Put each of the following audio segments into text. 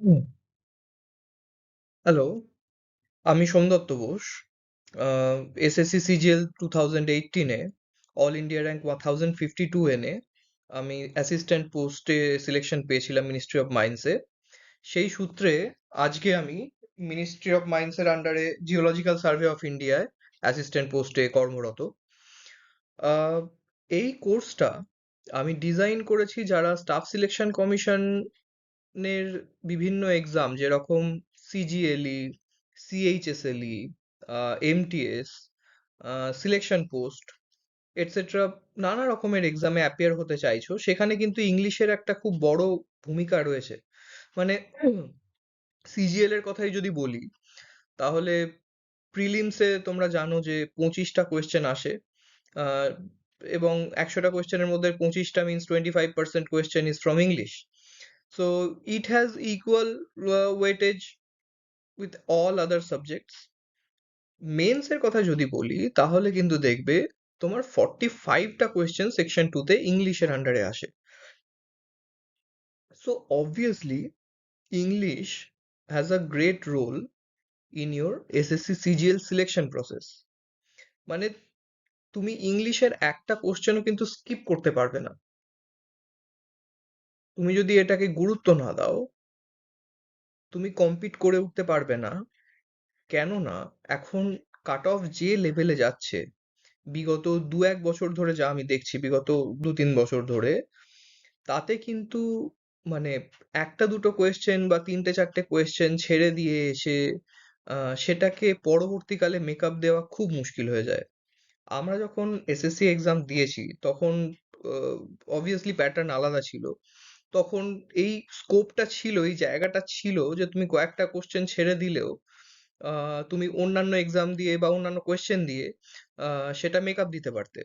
হুম। Hello, আমি Somdatta Bose. SSC CGL 2018 এ all India rank 1052 এনে আমি অ্যাসিস্ট্যান্ট পোস্টে সিলেকশন পেয়েছিলাম মিনিস্ট্রি অফ মাইন্সে। সেই সূত্রে আজকে আমি মিনিস্ট্রি অফ মাইন্সের আন্ডারে জিওলজিক্যাল সার্ভে অফ ইন্ডিয়ায় অ্যাসিস্ট্যান্ট পোস্টে কর্মরত। আহ, এই কোর্সটা আমি ডিজাইন করেছি যারা স্টাফ সিলেকশন কমিশনের বিভিন্ন এক্সাম যেরকম সিজিএলই, সিএইচএসএলই, এমটিএস, সিলেকশন পোস্ট এটসেট্রা নানা রকমের এক্সামে অ্যাপিয়ার হতে চাইছো, সেখানে কিন্তু ইংলিশের একটা খুব বড় ভূমিকা রয়েছে। মানে সিজিএল এর কথাই যদি বলি, তাহলে প্রিলিমসে তোমরা জানো যে 25টা কোয়েশ্চেন আসে। আহ, এবং 100টা কোয়েশ্চেনের মধ্যে 25টা means 25% question is from English. So it has equal weightage with all other subjects. Mains এর কথা যদি বলি তাহলে কিন্তু দেখবে তোমার 45টা কোয়েশ্চেন সেকশন 2 তে ইংলিশের আন্ডারে আসে। So obviously English has a great role in your SSC CGL selection process. মানে তুমি ইংলিশের একটা কোশ্চেনও কিন্তু স্কিপ করতে পারবে না। তুমি যদি এটাকে গুরুত্ব না দাও, তুমি কম্পিট করে উঠতে পারবে না। কেননা এখন কাট অফ যে লেভেলে যাচ্ছে, বিগত 2-1 বছর ধরে যা আমি দেখছি, বিগত 2-3 বছর ধরে, তাতে কিন্তু মানে একটা দুটো কোয়েশ্চেন বা তিনটে চারটে কোয়েশ্চেন ছেড়ে দিয়ে এসে সেটাকে পরবর্তীকালে মেকআপ দেওয়া খুব মুশকিল হয়ে যায়। আমরা যখন এসএসসি এক্সাম দিয়েছি তখন অবভিয়াসলি প্যাটার্ন আলাদা ছিল। তখন এই স্কোপটা ছিল, এই জায়গাটা ছিল যে তুমি কয়েকটা কোশ্চেন ছেড়ে দিলেও তুমি অন্যান্য এক্সাম দিয়ে বা অন্যান্য কোয়েশ্চেন দিয়ে সেটা মেকআপ দিতে পারতে।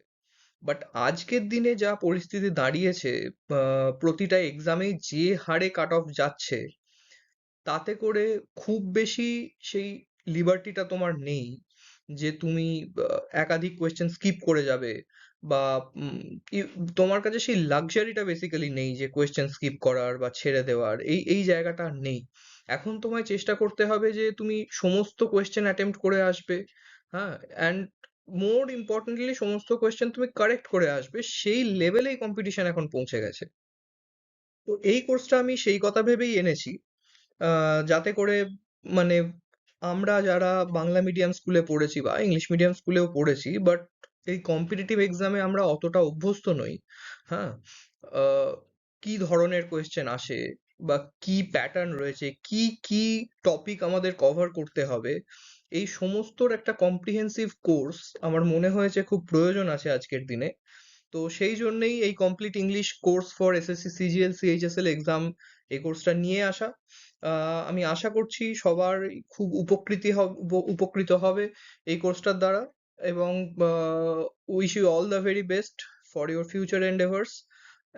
বাট আজকের দিনে যা পরিস্থিতি দাঁড়িয়েছে, প্রতিটা এক্সামেই যে হারে কাট অফ যাচ্ছে, তাতে করে খুব বেশি সেই লিবার্টিটা তোমার নেই যে তুমি একাধিক কোয়েশ্চেন স্কিপ করে যাবে, বা উম, তোমার কাছে সেই লাক্সারিটা বেসিক্যালি নেই যে কোয়েশ্চেন স্কিপ করার বা ছেড়ে দেওয়ার, এই এই জায়গাটা আর নেই। এখন তোমায় চেষ্টা করতে হবে যে তুমি সমস্ত কোয়েশ্চেন অ্যাটেম্প্ট করে আসবে। হ্যাঁ, অ্যান্ড মোর ইম্পর্টেন্টলি সমস্ত কোয়েশ্চেন তুমি কারেক্ট করে আসবে, সেই লেভেলেই কম্পিটিশন এখন পৌঁছে গেছে। তো এই কোর্সটা আমি সেই কথা ভেবেই এনেছি, যাতে করে মানে আমরা যারা বাংলা মিডিয়াম স্কুলে পড়েছি বা ইংলিশ মিডিয়াম স্কুলেও পড়েছি, বাট এই কম্পিটিটিভ এক্সামে আমরা অতটা অভ্যস্ত নই। হ্যাঁ, আহ, কি ধরনের কোয়েশ্চেন আসে বা কি প্যাটার্ন রয়েছে, কি কি টপিক আমাদের কভার করতে হবে, এই সমস্তর একটা কম্প্রিহেন্সিভ কোর্স আমার মনে হয়েছে খুব প্রয়োজন আছে আজকের দিনে। তো সেই জন্যেই এই complete English course for SSC CGL CHSL exam, এই কোর্সটা নিয়ে আসা। আমি আশা করছি সবার খুব উপকৃত হবে এই কোর্সটার দ্বারা। এবং wish you all the very best for your future endeavours.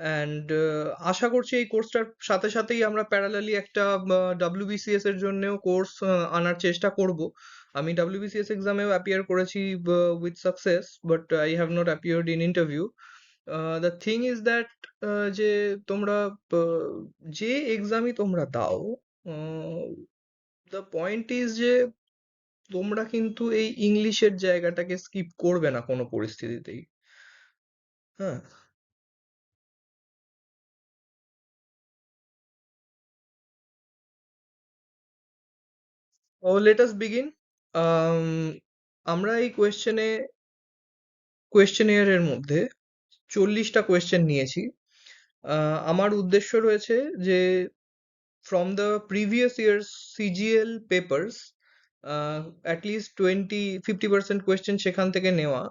And আশা করছি এই কোর্সটার সাথে সাথেই আমরা প্যারালালি একটা ডাব্লিউবিসিএস এর জন্যেও কোর্স আনার চেষ্টা করব। আমি ডাব্লিউবিসিএস এক্সামেও অ্যাপিয়ার করেছি with success, but I have not appeared in interview. The thing is that যে তোমরা আহ, যে এক্সামই তোমরা দাও, দ্য পয়েন্ট ইজ যে তোমরা কিন্তু এই ইংলিশের জায়গাটাকে স্কিপ করবে না কোনো পরিস্থিতিতেই। হ্যাঁ, ও লেট আস বিগিন। আমরা এই কোয়েশ্চেনিয়ারের মধ্যে 40টা কোয়েশ্চেন নিয়েছি। আমার উদ্দেশ্য রয়েছে যে from the previous year's CGL papers, at least 50% question সেখান থেকে নেওয়া।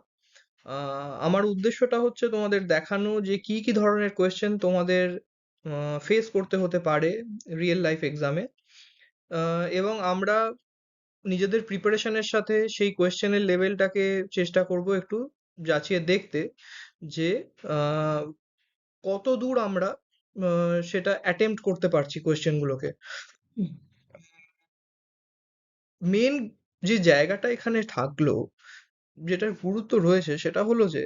আমার উদ্দেশ্যটা হচ্ছে তোমাদের দেখানো যে কি কি ধরনের কোয়েশ্চেন তোমাদের ফেস করতে হতে পারে রিয়েল লাইফ এক্সামে। এবং আমরা নিজেদের প্রিপারেশনের সাথে সেই কোয়েশ্চেনের লেভেলটাকে চেষ্টা করব একটু যাচিয়ে দেখতে, যে আহ, কত দূর আমরা সেটা অ্যাটেম্প্ট করতে পারছি কোয়েশ্চেনগুলোকে। মেন যে জায়গাটা এখানে থাকলো, যেটার গুরুত্ব রয়েছে সেটা হলো যে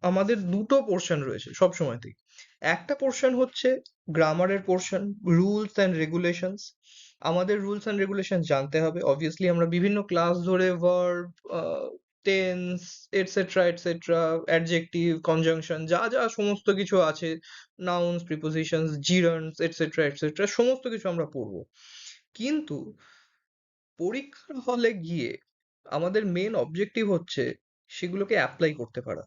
আমাদের দুটো পোর্শন রয়েছে সব সময়তেই। একটা পোর্শন হচ্ছে গ্রামারের পোর্শন, রুলস অ্যান্ড রেগুলেশনস। আমাদের রুলস অ্যান্ড রেগুলেশন জানতে হবে। অবভিয়াসলি আমরা বিভিন্ন ক্লাস ধরে verb, tense, etcetera etcetera, adjective, conjunction, যা যা সমস্ত কিছু আছে, নাউন্স, প্রিপোজিশনস, জিরান্ডস, এটসেট্রা এটসেট্রা, সমস্ত কিছু আমরা পড়বো। কিন্তু পরীক্ষার হলে গিয়ে আমাদের মেন অবজেক্টিভ হচ্ছে সেগুলোকে অ্যাপ্লাই করতে পারা।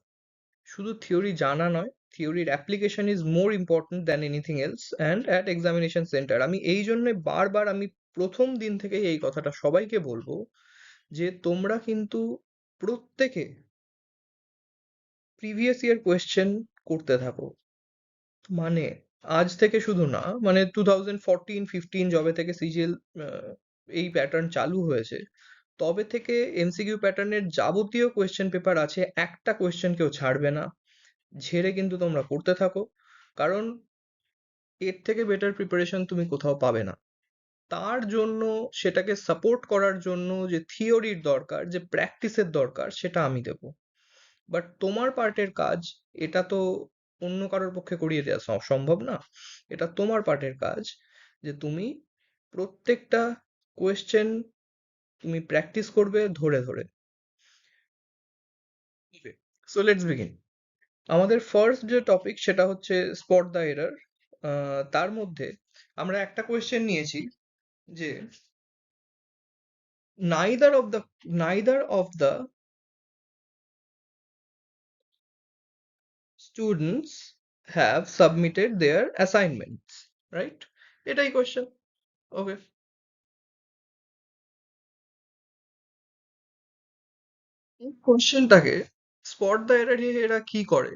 শুধু থিওরি জানা নয়, থিওরির application is more important than anything else and at examination centre. আমি এই জন্য বারবার আমি প্রথম দিন থেকেই এই কথাটা সবাইকে বলবো যে তোমরা কিন্তু প্রত্যেকে প্রিভিয়াস ইয়ার কোয়েশ্চেন করতে থাকো। মানে আজ থেকে শুধু না, মানে 2014-15 যবে থেকে সিজিএল এই প্যাটার্ন চালু হয়েছে, তবে থেকে এমসিকিউ প্যাটার্নের যাবতীয় কোয়েশ্চেন পেপার আছে, একটা কোয়েশ্চেন কেউ ছাড়বে না। ঝেড়ে কিন্তু তোমরা পড়তে থাকো, কারণ এর থেকে বেটার প্রিপারেশন তুমি কোথাও পাবে না। তার জন্য, সেটাকে সাপোর্ট করার জন্য যে থিওরির দরকার, যে প্র্যাকটিসের দরকার, সেটা আমি দেবো। বাট তোমার পার্টের কাজ, এটা তো অন্য কারোর পক্ষে করিয়ে দেওয়া সম্ভব না। এটা তোমার পার্টের কাজ যে তুমি প্রত্যেকটা কোয়েশ্চেন তুমি প্র্যাকটিস করবে ধরে ধরে। So let's begin. আমাদের ফার্স্ট যে টপিক সেটা হচ্ছে স্পট দ্য এরর। তার মধ্যে আমরা একটা কোয়েশ্চেন নিয়েছি যে neither of the students have submitted their assignments, right? এটাই কোয়েশ্চেন। ওকে, এই কোয়েশ্চেনটাকে স্পট দ্য এরর এরা কি করে,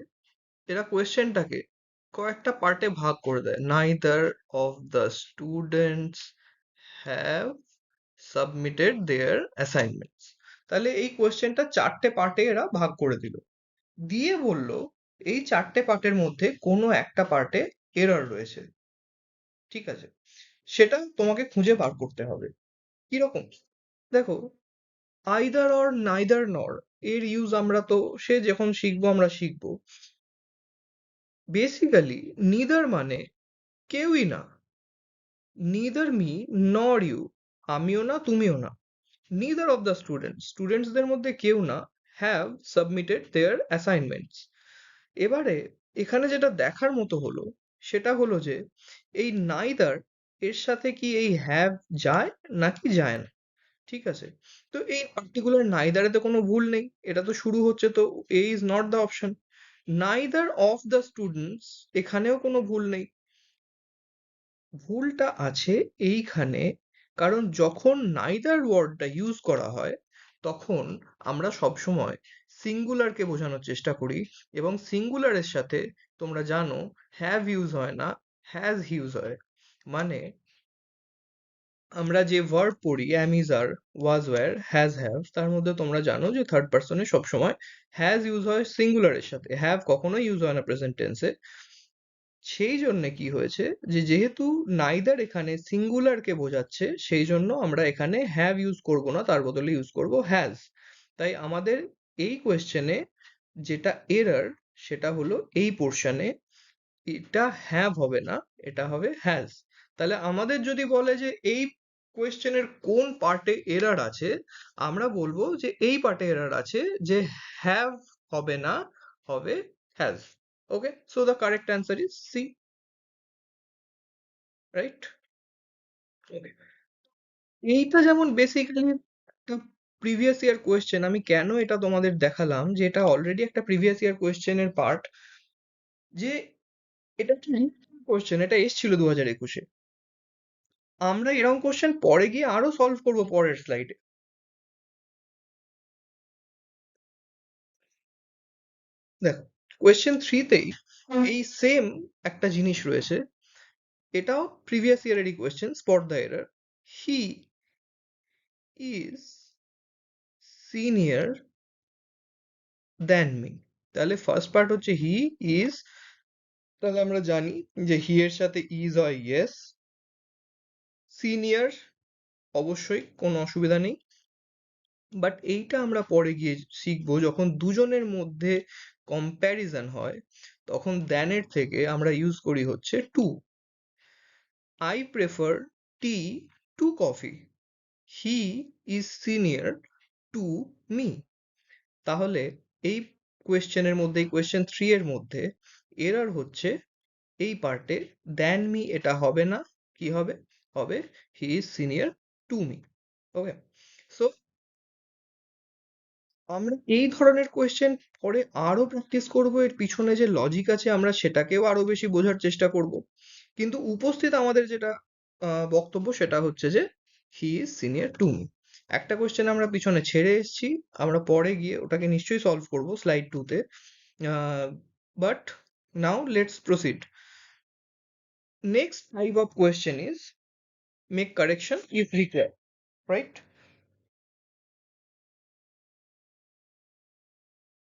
এরা কোয়েশ্চেনটাকে কয়েকটা পার্টে ভাগ করে দেয়। neither of the students have submitted their assignments। তাহলে এই কোয়েশ্চেনটা চারটে পার্টে এরা ভাগ করে দিল, দিয়ে বলল এই চারটে পার্টের মধ্যে কোনো একটা পার্টে এরর রয়েছে। ঠিক আছে, সেটা তোমাকে খুঁজে বার করতে হবে। কিরকম? দেখো, আইদার অর নাইদার নর এর ইউজ আমরা তো সে যখন শিখবো আমরা শিখবো। বেসিক্যালি নিদার মানে কেউই না, নিদার মি নর ইউ, আমিও না তুমিও না। নিদার অফ দ্য স্টুডেন্টসদের মধ্যে কেউ না হ্যাভ সাবমিটেড দেয়ার অ্যাসাইনমেন্টস। এবারে এখানে যেটা দেখার মতো হলো সেটা হলো যে এই নাইদার এর সাথে কি এই হ্যাভ যায় নাকি যায় না। ঠিক আছে, তো এই পার্টিকুলার নাইদারে তো কোনো ভুল নেই, এটা তো শুরু হচ্ছে, তো A is not the option. Neither of the students, এখানেও কোনো ভুল নেই। ভুলটা আছে এইখানে, কারণ যখন নাইদার ওয়ার্ডটা ইউজ করা হয় তখন আমরা সবসময় সিঙ্গুলারকে বোঝানোর চেষ্টা করি, এবং সিঙ্গুলারের সাথে তোমরা জানো হ্যাভ ইউজ হয় না, হ্যাজ ইউজ হয়। মানে আমরা যে ভার্ব পড়ি am is are was were has have, তার মধ্যে তোমরা জানো যে থার্ড পার্সনে সবসময় হ্যাজ ইউজ হয় সিঙ্গুলারের সাথে, হ্যাভ কখনোই ইউজ হয় না প্রেজেন্ট টেন্সে। সেই জন্য কি হয়েছে যে যেহেতু নাইদার এখানে সিঙ্গুলারকে বোঝাচ্ছে, সেই জন্য আমরা এখানে হ্যাভ ইউজ করব না, তার বদলে ইউজ করব হ্যাজ। তাই আমাদের এই কোয়েশ্চেনে যেটা এরর সেটা হলো এই পোর্শনে, এটা হ্যাভ হবে না, এটা হবে হ্যাজ। তাহলে আমাদের যদি বলে যে এই কোয়েশ্চেনের কোন পার্টে এরর আছে, আমরা বলবো যে এই পার্টে এরর আছে, যে হ্যাভ হবে না, হবে has. Okay, so the correct answer is C, right? Okay, এইটা যেমন বেসিক্যালি একটা প্রিভিয়াস ইয়ার কোয়েশ্চেন। আমি কেন এটা তোমাদের দেখালাম যে এটা অলরেডি একটা প্রিভিয়াস ইয়ার কোয়েশ্চেনের পার্ট, যে এটা একটা কোয়েশ্চেন, এটা এসেছিল 2021-এ। আমরা এরকম কোশ্চেন পরে গিয়ে আরো সলভ করব পরের স্লাইডে। দেখো, কোয়েশ্চেন থ্রিতেই এই সেম একটা জিনিস রয়েছে, এটাও প্রিভিয়াস ইয়ারেরই question, spot the error. He is senior than me. তাহলে ফার্স্ট পার্ট হচ্ছে হি ইজ, তাহলে আমরা জানি যে হি এর সাথে ইজ হয় ইয়েস, সিনিয়র অবশ্যই কোনো অসুবিধা নেই। বাট এইটা আমরা পরে গিয়ে শিখবো, যখন দুজনের মধ্যে কম্প্যারিজন হয় তখন than এর থেকে আমরা ইউজ করি হচ্ছে to. I prefer tea to coffee. He is senior to me. তাহলে এই কোয়েশ্চেনের মধ্যে, এই কোয়েশ্চেন 3 এর মধ্যে এরর হচ্ছে এই পার্টে than me এটা হবে না, কি হবে? হবে he is senior to me. Okay, so আমরা এই ধরনের কোয়েশ্চেন পরে আরো প্র্যাকটিস করব, এর পিছনে যে লজিক আছে আমরা সেটাকেও আরো বেশি বোঝার চেষ্টা করব। কিন্তু উপস্থিত আমাদের যেটা বক্তব্য সেটা হচ্ছে যে he is senior to me. একটা কোয়েশ্চেন আমরা পিছনে ছেড়ে এসেছি, আমরা পরে গিয়ে ওটাকে নিশ্চয়ই সলভ করব স্লাইড 2 তে। But now let's proceed. Next type of question is make correction if required, right?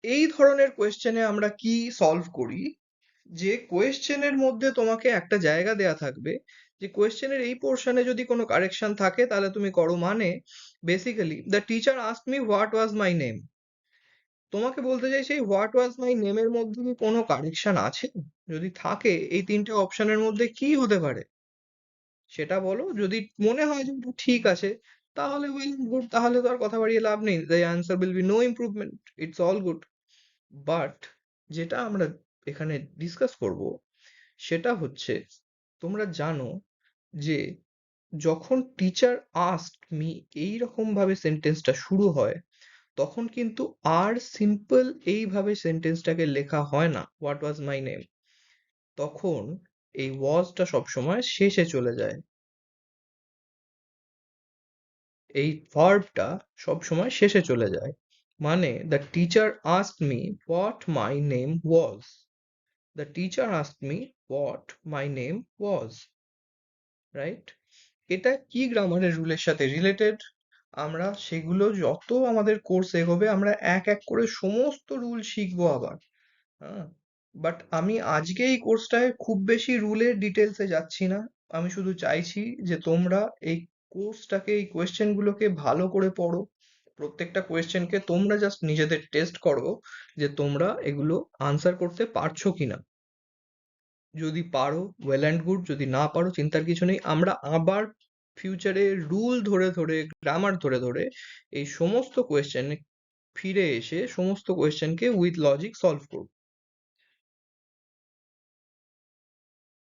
এই ধরনের কোয়েশ্চেনে আমরা কি সলভ করি, যে কোয়েশ্চেনের মধ্যে তোমাকে একটা জায়গা দেয়া থাকবে যে কোয়েশ্চেনের এই পোর্শনে যদি কোনো কারেকশন থাকে তাহলে তুমি করো, মানে basically the teacher asked me what was my name. তোমাকে বলতে চাই সেই হোয়াট ওয়াজ মাই নেমের মধ্যে কি কোনো কারেকশন আছে? যদি থাকে এই তিনটে অপশনের মধ্যে কি হতে পারে সেটা বলো। যদি মনে হয় যে এটা ঠিক আছে তাহলে ওয়েল গুড, তাহলে তো আর কথা বাড়িয়ে লাভ নেই, the answer will be no improvement, it's all good. But যেটা আমরা এখানে ডিসকাস করব সেটা হচ্ছে, তোমরা জানো যে যখন টিচার আস্কড মি এইরকম ভাবে সেন্টেন্সটা শুরু হয় তখন কিন্তু আর সিম্পল এইভাবে সেন্টেন্সটাকে লেখা হয় না হোয়াট ওয়াজ মাই নেম, তখন এই ওয়াজটা সবসময় শেষে চলে যায়। এই ভার্বটা সবসময় শেষে চলে যায়, মানে the teacher asked me what my name was, the teacher asked me what my name was, right? এটা কি গ্রামারের রুলের সাথে রিলেটেড আমরা সেগুলো যত আমাদের কোর্স এগোবে আমরা এক এক করে সমস্ত রুল শিখবো আবার। হ্যাঁ, বাট আমি আজকে এই কোর্সটায় খুব বেশি রুলের ডিটেলসে যাচ্ছি না। আমি শুধু চাইছি যে তোমরা এই কোর্সটাকে, এই কোয়েশ্চেন গুলোকে ভালো করে পড়ো। প্রত্যেকটা কোয়েশ্চেনকে তোমরা জাস্ট নিজেদের টেস্ট করো যে তোমরা এগুলো আনসার করতে পারছো কিনা। যদি পারো ওয়েল অ্যান্ড গুড, যদি না পারো চিন্তার কিছু নেই, আমরা আবার ফিউচারে রুল ধরে ধরে, গ্রামার ধরে ধরে এই সমস্ত কোয়েশ্চেন ফিরে এসে সমস্ত কোয়েশ্চেনকে উইথ লজিক সলভ করব।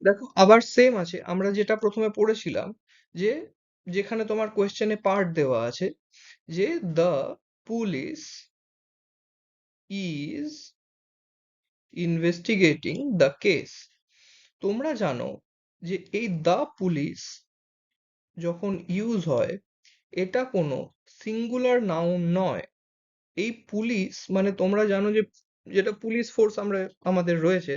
দেখো আবার সেম আছে আমরা যেটা প্রথমে পড়েছিলাম, যে যেখানে তোমার কোয়েশ্চেনে পার্ট দেওয়া আছে যে the police is investigating the case. তোমরা জানো যে এই দ্য পুলিশ যখন ইউজ হয় এটা কোনো সিঙ্গুলার নাউন নয়। এই পুলিশ মানে তোমরা জানো যে যেটা পুলিশ ফোর্স আমরা আমাদের রয়েছে,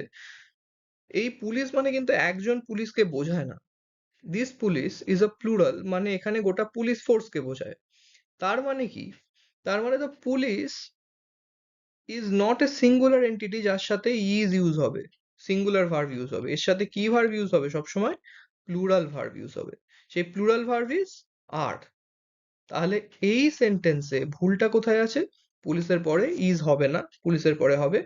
এই পুলিশ মানে কিন্তু একজন পুলিশকে বোঝায় না। This police is a plural, মানে এখানে গোটা পুলিশ ফোর্সকে বোঝায়। তার মানে কি? তার মানে the police is not a singular entity যার সাথে ইজ ইউজ হবে, সিঙ্গুলার ভার্ব ইউজ হবে। এর সাথে কি ভার্ব ইউজ হবে সবসময়? প্লুরাল ভার্ব ইউজ হবে। সেই প্লুরাল ভার্ব ইজ আর। তাহলে এই সেন্টেন্সে ভুলটা কোথায় আছে? পুলিশের পরে ইজ হবে না, পুলিশের পরে হবে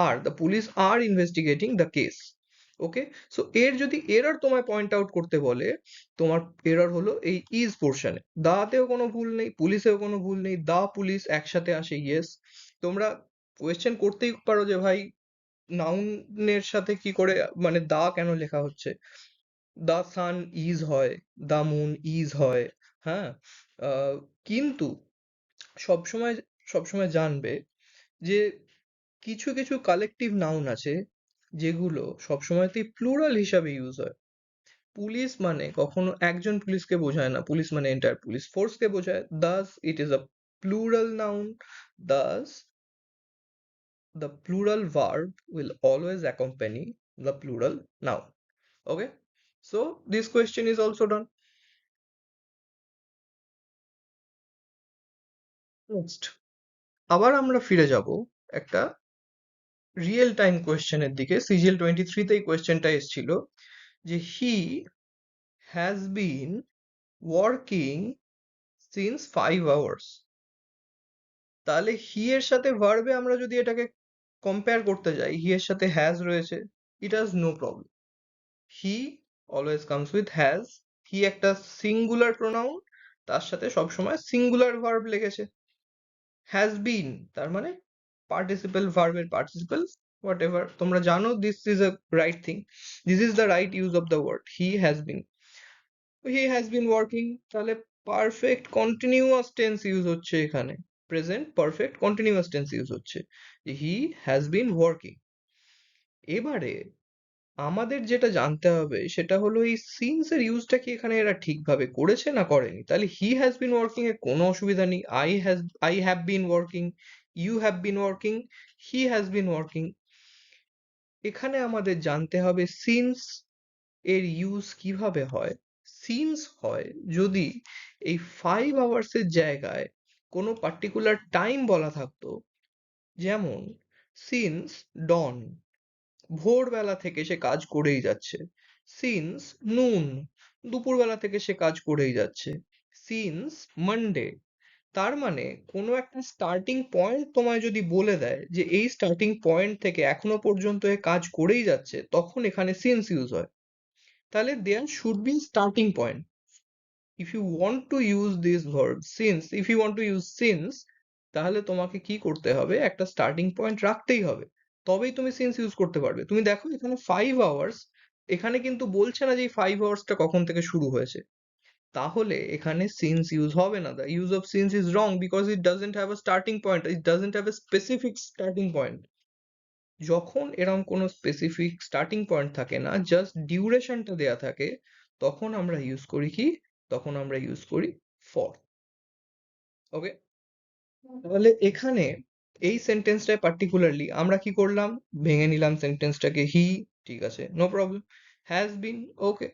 are. The police are investigating the case. Okay, so এর যদি এরর তোমায় পয়েন্ট আউট করতে বলে, তোমার এরর হলো এই ইজ পোর্শনে। দাতেও কোনো ভুল নেই, পুলিশেও কোনো ভুল নেই, দা পুলিশ একসাথে আসে, ইয়েস। তোমরা কোয়েশ্চেন করতেই পারো যে ভাই নাউনের সাথে কি করে, মানে দা কেন লেখা হচ্ছে? দ্য সান ইজ হয়, দ্য মুন ইজ হয়, হ্যাঁ। কিন্তু সবসময় সবসময় জানবে যে কিছু কিছু কালেকটিভ নাউন আছে যেগুলো সবসময়তেই প্লুরাল হিসাবে ইউজ হয়। পুলিশ মানে কখনো একজন পুলিশকে বোঝায় না, পুলিশ মানে এন্টায়ার পুলিশ ফোর্সকে বোঝায়, Das it is a plural noun, Das the plural verb will always accompany the plural noun. Okay, so this question is also done. Next, আবার আমরা ফিরে যাব একটা রিয়েল টাইম কোয়েশ্চেনের দিকে। সিজিএল 23 তে এই কোয়েশ্চেনটা এসেছিল যে হি has been working since 5 hours। তাহলে হি এর সাথে ভার্বে আমরা যদি এটাকে কম্পেয়ার করতে যাই হি এর সাথে হ্যাজ রয়েছে, it has no problem. He always comes with has. He একটা সিঙ্গুলার প্রোনাউন, তার সাথে সবসময় সিঙ্গুলার ভার্ব লেগেছে। হ্যাজ বিন তার মানে পার্টিসিপেল ভার্বের পার্টিসিপেল, হোয়াট এভার তোমরা জানো, this is a right thing, this is the right use of the word he has been working. তাহলে পারফেক্ট কন্টিনিউয়াস টেন্স ইউজ হচ্ছে এখানে, present perfect continuous tense use হচ্ছে, he has been working. এবারে আমাদের যেটা জানতে হবে সেটা হলো এই সিন্স এর ইউজটা কি এখানে এরা ঠিকভাবে করেছে না করেনি। তাহলে হি হ্যাজ বিন ওয়ার্কিং এ কোনো অসুবিধা নেই, I have been working, you have been working, he has been working. এখানে আমাদের জানতে হবে সিন্স এর ইউজ কিভাবে হয়। সিন্স হয় যদি এই 5 hours এর জায়গায় কোনো পার্টিকুলার টাইম বলা থাকতো, যেমন সিন্স ডন, ভোরবেলা থেকে সে কাজ করেই যাচ্ছে। সিন্স নুন, দুপুরবেলা থেকে সে কাজ করেই যাচ্ছে। সিন্স মানডে, তার মানে কোনো একটা স্টার্টিং পয়েন্ট তোমায় যদি বলে দেয় যে এই স্টার্টিং পয়েন্ট থেকে এখনো পর্যন্ত এ কাজ করেই যাচ্ছে, তখন এখানে সিন্স ইউজ হয়। তাহলে there should be starting point. If you want to use this verb since, if you want to use since, তাহলে তোমাকে কি করতে হবে, একটা স্টার্টিং পয়েন্ট রাখতেই হবে, তবেই তুমি সিন্স ইউজ করতে পারবে। তুমি দেখো এখানে 5 hours, এখানে কিন্তু বলছে না যে এই 5 hours কখন থেকে শুরু হয়েছে, তাহলে এখানে সিন্স ইউজ হবে না। The use of since is wrong because it doesn't have a starting point, it doesn't have a specific starting point. যখন এরকম কোনো স্পেসিফিক স্টার্টিং পয়েন্ট থাকে না, জাস্ট ডিউরেশনটা দেয়া থাকে, তখন আমরা ইউজ করি কি, তখন আমরা ইউজ করি ফর। ওকে, তাহলে এখানে এই সেন্টেন্সটায় পার্টিকুলারলি আমরা কি করলাম, ভেঙে নিলাম সেন্টেন্সটাকে। হি, ঠিক আছে, no problem. Has been, okay,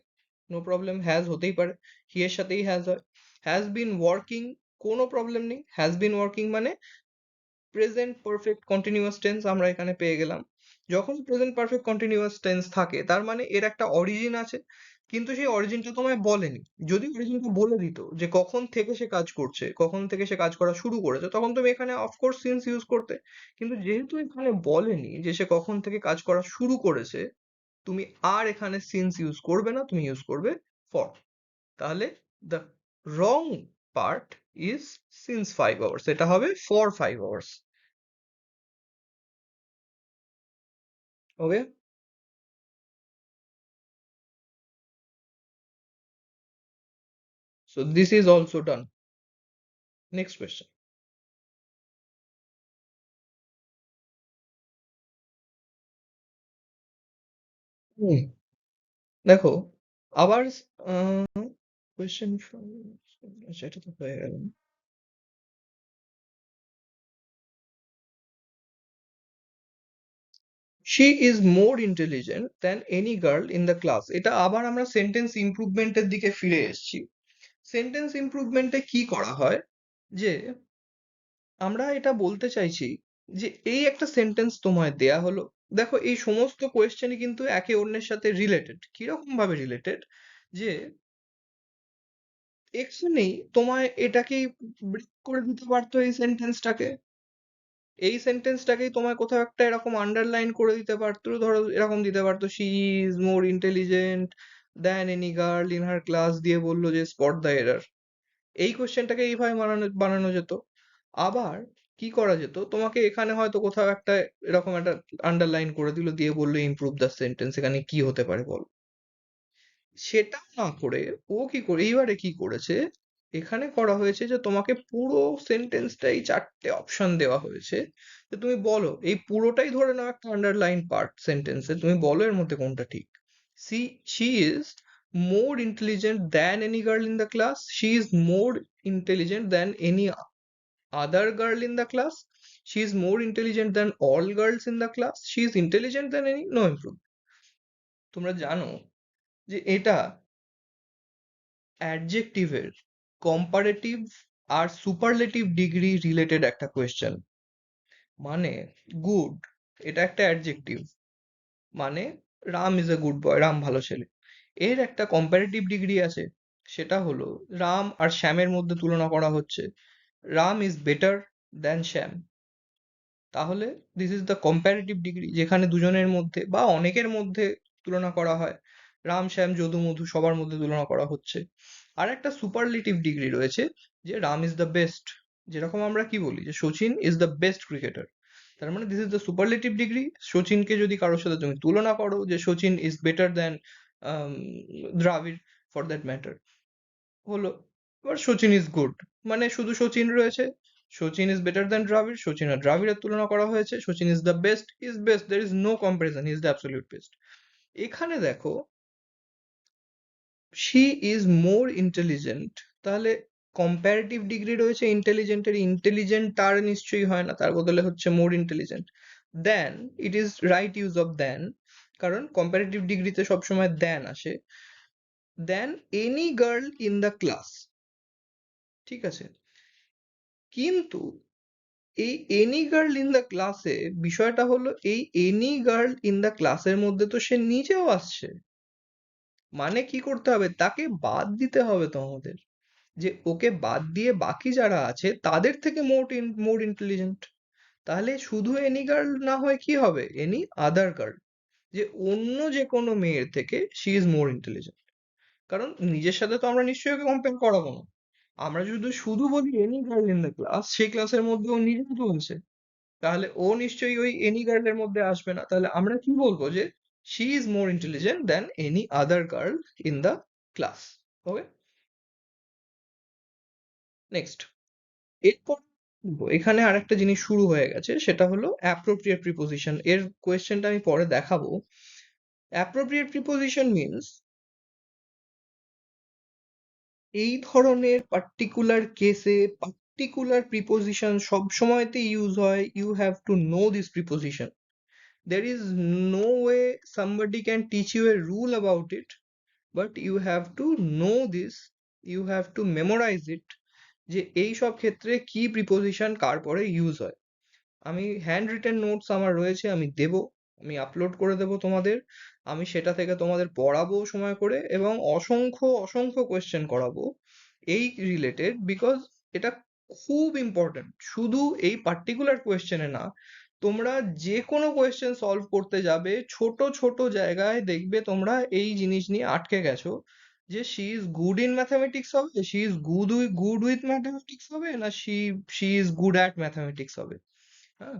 no problem, has হতেই পারে, হি এর সাথেই হ্যাজ হয়। হ্যাজ বিন ওয়ার্কিং, কোনো প্রবলেম নেই, হ্যাজ বিন ওয়ার্কিং মানে প্রেজেন্ট পারফেক্ট কন্টিনিউয়াস টেন্স আমরা এখানে পেয়ে গেলাম। যখন প্রেজেন্ট পারফেক্ট কন্টিনিউয়াস টেন্স থাকে তার মানে এর একটা অরিজিন আছে, কিন্তু সেই অরিজিনটা তোমায় বলেনি। যদি অরিজিনটা বলে দিত যে কখন থেকে সে কাজ করছে, কখন থেকে সে কাজ করা শুরু করেছে, তখন তুমি এখানে অফকোর্স সিন্স ইউজ করতে। কিন্তু যেহেতু এখানে বলেনি যে সে কখন থেকে কাজ করা শুরু করেছে, তুমি আর এখানে সিন্স ইউজ করবে না, তুমি ইউজ করবে ফর। তাহলে the wrong part is since 5 hours, এটা হবে for 5 hours। Okay, so this is also done. Next question. হুম, দেখো আবার কোয়েশ্চেন, আচ্ছা এটা তো হয়ে গেল। She is more intelligent than any girl in the class, এটা আবার আমরা সেন্টেন্স ইমপ্রুভমেন্টের দিকে ফিরে এসেছি। সেন্টেন্স ইমপ্রুভমেন্টে কি করা হয়, যে আমরা এটা বলতে চাইছি যে এই একটা সেন্টেন্স তোমায় দেয়া হলো। দেখো এই সমস্ত কোয়েশ্চেনই কিন্তু একে অন্যের সাথে রিলেটেড। কিরকম ভাবে রিলেটেড, যে এখানেই তোমায় এটাকেই ব্রেক করে দিতে পারতো, এই সেন্টেন্সটাকেই তোমায় কোথাও একটা এরকম আন্ডারলাইন করে দিতে পারতো, ধরো এরকম দিতে পারতো, she is more intelligent than any girl in her class, দিয়ে বললো যে স্পট দ্য এরর। এই কোশ্চেনটাকে এইভাবে বানানো বানানো যেত। আবার কি করা যেত, তোমাকে এখানে হয়তো কোথাও একটা এরকম একটা আন্ডারলাইন করে দিল, দিয়ে বললো ইমপ্রুভ দ্য সেন্টেন্স, এখানে কি হতে পারে বল। সেটা না করে ও কি করে, এইবারে কি করেছে, এখানে করা হয়েছে যে তোমাকে পুরো সেন্টেন্সটাই 4টে অপশন দেওয়া হয়েছে, যে তুমি বলো, এই পুরোটাই ধরে নাও একটা আন্ডারলাইন পার্ট সেন্টেন্সে, তুমি বলো এর মধ্যে কোনটা ঠিক। See, she is more intelligent than any girl in the class, she is more intelligent than any other girl in the class, she is more intelligent than all girls in the class, she is intelligent than any no improve. তোমরা জানো যে এটা অ্যাডজেক্টিভের comparative আর superlative degree related একটা question. মানে good, এটা একটা অ্যাডজেক্টিভ, মানে Ram is a good boy, Ram ভালো ছেলে। এর একটা কম্পারেটিভ ডিগ্রি আছে, সেটা হলো রাম আর শ্যামের মধ্যে তুলনা করা হচ্ছে, রাম ইজ বেটার দ্যান শ্যাম। তাহলে this is the comparative degree, যেখানে দুজনের মধ্যে বা অনেকের মধ্যে তুলনা করা হয়। রাম শ্যাম যদু মধু সবার মধ্যে তুলনা করা হচ্ছে। আর একটা সুপারলেটিভ ডিগ্রি রয়েছে, যে রাম ইজ দ্য বেস্ট। যেরকম আমরা কি বলি যে Sachin is the best cricketer, তার মানে this is the superlative degree. সচিনকে যদি কারোর সাথে তুমি তুলনা করো যে Sachin is better than Dravid for that matter, হলো, এবার সচিন ইজ গুড, মানে শুধু সচিন রয়েছে, Sachin is better than Dravid, Sachin আর দ্রাবিড়ের তুলনা করা হয়েছে, Sachin is the best, is best, there is no comparison, is the absolute best. এখানে দেখো শি ইজ মোর ইন্টেলিজেন্ট, তাহলে কম্পারেটিভ ডিগ্রি রয়েছে ইন্টেলিজেন্টের, ইন্টেলিজেন্ট তার নিশ্চয়ই হয় না, তার বদলে হচ্ছে more intelligent. Then it is right use of than, কারণ কম্পারেটিভ ডিগ্রিতে সবসময় দেন আসে। Than any girl in the class, ঠিক আছে, কিন্তু এই এনি গার্ল ইন দ্য ক্লাসে বিষয়টা হলো, এই এনি গার্ল ইন দ্য ক্লাসের মধ্যে তো সে নিজেও আসছে, মানে কি করতে হবে, তাকে বাদ দিতে হবে তো আমাদের, যে ওকে বাদ দিয়ে বাকি যারা আছে তাদের থেকে মোর ইন্টেলিজেন্ট। তাহলে শুধু এনি গার্ল না হয় কি হবে, এনি আদার গার্ল, যে অন্য যে কোনো মেয়ের থেকে শি ইজ মোর ইন্টেলিজেন্ট। কারণ নিজের সাথে তো আমরা নিশ্চয়ই ওকে কম্পেয়ার করাবো না, আমরা যদি শুধু বলি any girl in the class, সেই ক্লাসের মধ্যে ও নিজেও তো আছে, তাহলে ও নিশ্চয়ই ওই এনি গার্ল এর মধ্যে আসবে না, তাহলে আমরা কি বলবো, যে she is more intelligent than any other girl in the class. Okay, next. এরপর এখানে আরেকটা জিনিস শুরু হয়ে গেছে, সেটা হলো অ্যাপ্রোপ্রিয়েট প্রিপোজিশন। এর কোয়েশ্চেনটা আমি পরে দেখাবো। অ্যাপ্রোপ্রিয়েট প্রিপোজিশন মিন্স এই ধরনের পার্টিকুলার কেসে পার্টিকুলার প্রিপোজিশন সব সময়তে ইউজ হয়। You have to know this preposition, there is no way somebody can teach you a rule about it, but you have to know this, you have to memorize it, যে এই সব ক্ষেত্রে কি preposition কার পরে use হয়। আমি hand written notes আমার রয়েছে, আমি দেব, আমি আপলোড করে দেব তোমাদের, আমি সেটা থেকে তোমাদের পড়াবো সময় করে, এবং অসংখ্য অসংখ্য কোয়েশ্চেন করাবো এই রিলেটেড, বিকজ এটা খুব ইম্পর্ট্যান্ট। শুধু এই পার্টিকুলার কোয়েশ্চেনে না, তোমরা যে কোনো কোয়েশ্চেন সলভ করতে যাবে, ছোট ছোট জায়গায় দেখবে তোমরা এই জিনিস নিয়ে আটকে গেছো, যে she is good in mathematics হবে, she is good with mathematics হবে, না she is good at mathematics হবে। হ্যাঁ,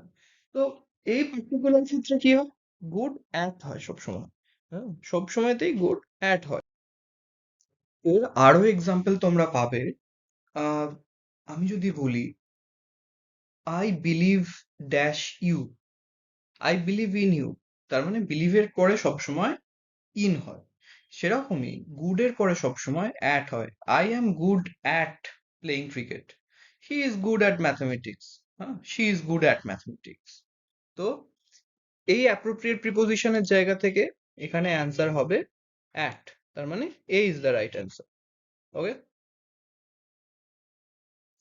তো এই পার্টিকুলার ক্ষেত্রে কি হয়, গুড অ্যাট হয় সবসময়। হ্যাঁ, সবসময়তেই গুড অ্যাট হয়। এর আরো এক্সাম্পল তোমরা পাবে। আহ আমি যদি বলি I believe dash you, I believe in you, তার মানে বিলিভের পরে সবসময় ইন হয়। সেরকমই গুড এর পরে সবসময় অ্যাট হয়। I am good at playing cricket, he is good at mathematics, হ্যাঁ, she is good at mathematics. তো এই অ্যাপ্রোপ্রিয়েট প্রিপোজিশনের জায়গা থেকে এখানে অ্যান্সার হবে অ্যাট, তার মানে A is the right answer. Okay,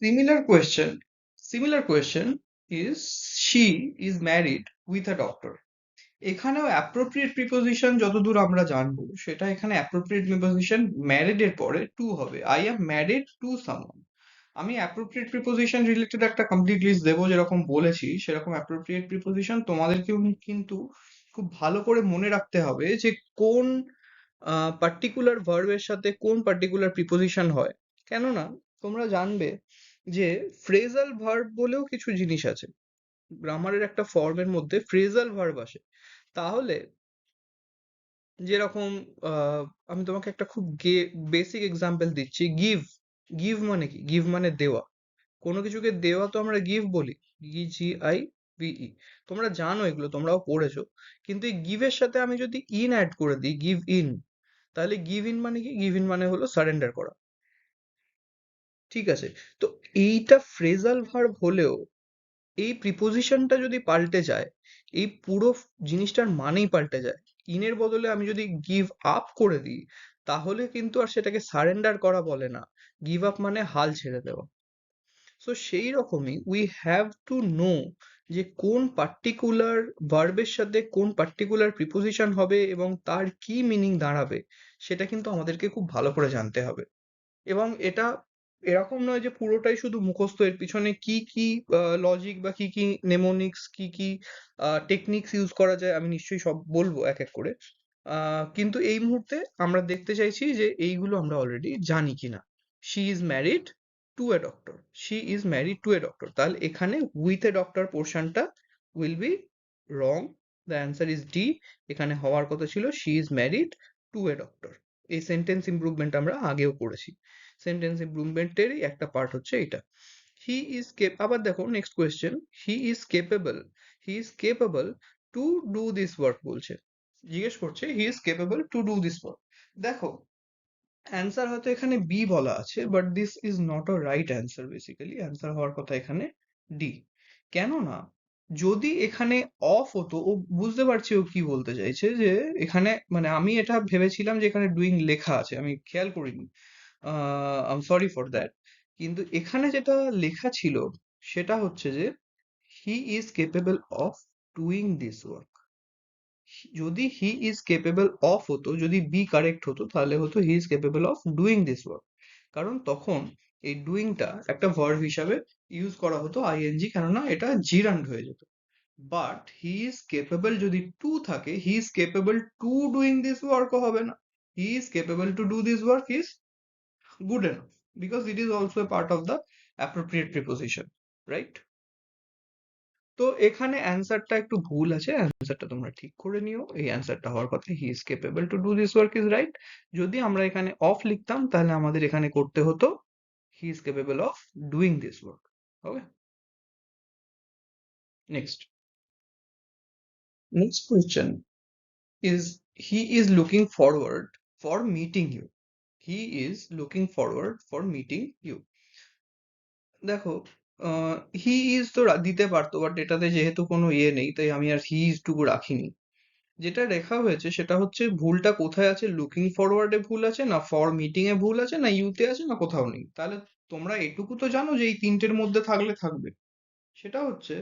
similar question, similar question is she is married with a doctor. এখানেও অ্যাপ্রোপ্রিয়েট প্রিপোজিশন যতদূর আমরা জানবো, সেটা এখানে অ্যাপ্রোপ্রিয়েট প্রিপোজিশন ম্যারিড এর পরে টু হবে, I am married to someone. আমি অ্যাপ্রোপ্রিয়েট প্রিপোজিশন রিলেটেড একটা কমপ্লিট লিস্ট দেবো, যেরকম বলেছি সেরকম অ্যাপ্রোপ্রিয়েট প্রিপোজিশন তোমাদেরকেও কিন্তু খুব ভালো করে মনে রাখতে হবে, যে কোন পার্টিকুলার ভার্বের সাথে কোন পার্টিকুলার প্রিপোজিশন হয়। কেননা তোমরা জানবে যে ফ্রেজাল ভার্ব বলেও কিছু জিনিস আছে, গ্রামারের একটা ফর্মের মধ্যে ফ্রেজাল ভার্ব আসে। তাহলে যেরকম আহ, আমি তোমাকে একটা খুব বেসিক এক্সাম্পল দিচ্ছি, গিভ। গিভ মানে কি, গিভ মানে দেওয়া। কোনো কিছুকে দেওয়া তো আমরা গিভ বলি, GIVE। তোমরা জানো, এগুলো তোমরাও পড়েছো। কিন্তু এই গিভের সাথে আমি যদি ইন অ্যাড করে দিই, গিভ ইন, তাহলে গিভ ইন মানে কি, গিভ ইন মানে হলো সারেন্ডার করা। ঠিক আছে, তো এইটা ফ্রেজাল ভার্ব হলেও এই প্রিপোজিশনটা যদি পাল্টে যায়, এই পুরো জিনিসটার মানেই পাল্টে যায়। ইনের বদলে আমি যদি গিভ আপ করে দিই, তাহলে কিন্তু আর সেটাকে সারেন্ডার করা বলে না, গিভ আপ মানে হাল ছেড়ে দেওয়া। সো সেই রকমই উই হ্যাভ টু নো যে কোন পার্টিকুলার ভার্বের সাথে কোন পার্টিকুলার প্রিপোজিশন হবে এবং তার কি মিনিং দাঁড়াবে, সেটা কিন্তু আমাদেরকে খুব ভালো করে জানতে হবে। এবং এটা এরকম নয় যে পুরোটাই শুধু মুখস্থ, এর পিছনে কি কি লজিক বা কি কি নেমোনিক্স, কি কি টেকনিক্স ইউজ করা যায় আমি নিশ্চয়ই সব বলবো এক এক করে। কিন্তু এই মুহূর্তে আমরা দেখতে চাইছি যে এইগুলো আমরা অলরেডি জানি কিনা। She is married two a doctor, she is married two a doctor, তাহলে এখানে উইথ এ ডক্টর পোর্শনটা will be wrong. The answer is D. এখানে হওয়ার কথা ছিল she is married two a doctor. এই সেন্টেন্স ইমপ্রুভমেন্ট আমরা আগেও করেছি। সেন্টেন্স ইমপ্রুভমেন্টেরই একটা পার্ট হচ্ছে এটা। হি ইজ আবার দেখো next question, he is capable, he is capable to do this work বলছে, জিজ্ঞেস করছে হি is capable to do this work. দেখো অ্যান্সার হয়তো এখানে বি বলা আছে, but this is not a right answer. Basically answer হওয়ার কথা এখানে ডি। কেননা যদি এখানে অফ হতো, ও বুঝতে পারছি ও কি বলতে চাইছে, যে এখানে মানে আমি এটা ভেবেছিলাম যে এখানে ডুইং লেখা আছে, আমি খেয়াল করিনি, I am sorry for that. কিন্তু এখানে যেটা লেখা ছিল সেটা হচ্ছে যে he is capable of doing this work. যদি হি ইজ কেপেবল অফ হতো, যদি বি কারেক্ট হতো, তাহলে হতো he is capable of doing this work. কারণ তখন এই ডুইংটা একটা ভার্ব হিসাবে ইউজ করা হতো আইএনজি, কেননা এটা জিরান্ড হয়ে যেত। বাট হি ইজ কেপেবল যদি টু থাকে, he is capable to doing this ওয়ার্কও হবে না। He is capable to do this work is good enough, because it is also a part of the appropriate preposition, right? তো এখানে অ্যান্সারটা একটু ভুল আছে, অ্যান্সারটা তোমরা ঠিক করে নিও। এই অ্যান্সারটা হওয়ার কথা হি is capable to do this work is right. যদি আমরা এখানে অফ লিখতাম তাহলে আমাদের এখানে করতে হতো he is capable of doing this work. Okay, next. Next question is he is looking forward for meeting you, he is looking forward for meeting you. দেখো হি ইজ তো দিতে পারতো, বাট এটাতে যেহেতু কোনো ইয়ে নেই তাই আমি আর হি ইজ টুকু রাখিনি। যেটা লেখা হয়েছে সেটা হচ্ছে ভুলটা কোথায় আছে, লুকিং ফরওয়ার্ডে ভুল আছে, না ফর মিটিং এ ভুল আছে, না ইউতে আছে, না কোথাও নেই। তাহলে তোমরা এটুকু তো জানো যে এই তিনটের মধ্যে থাকলে থাকবে। সেটা হচ্ছে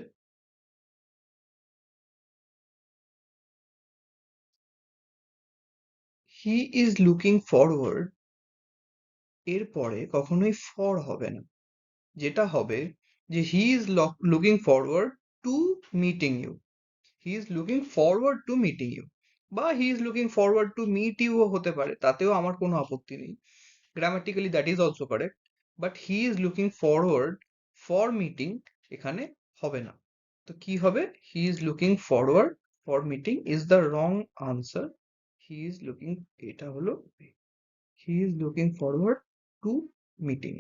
হি ইজ লুকিং ফরওয়ার্ড এর পরে কখনোই ফর হবে না। যেটা হবে যে he is looking forward to meeting you, he is looking forward to meeting you, বা he is looking forward to meet ইউও হতে পারে, তাতেও আমার কোনো আপত্তি নেই। Grammatically that is also correct. But he is looking forward for meeting এখানে হবে না। তো কি হবে, he is looking forward for meeting is the wrong answer. He is looking, এটা হলো he is looking forward to meeting,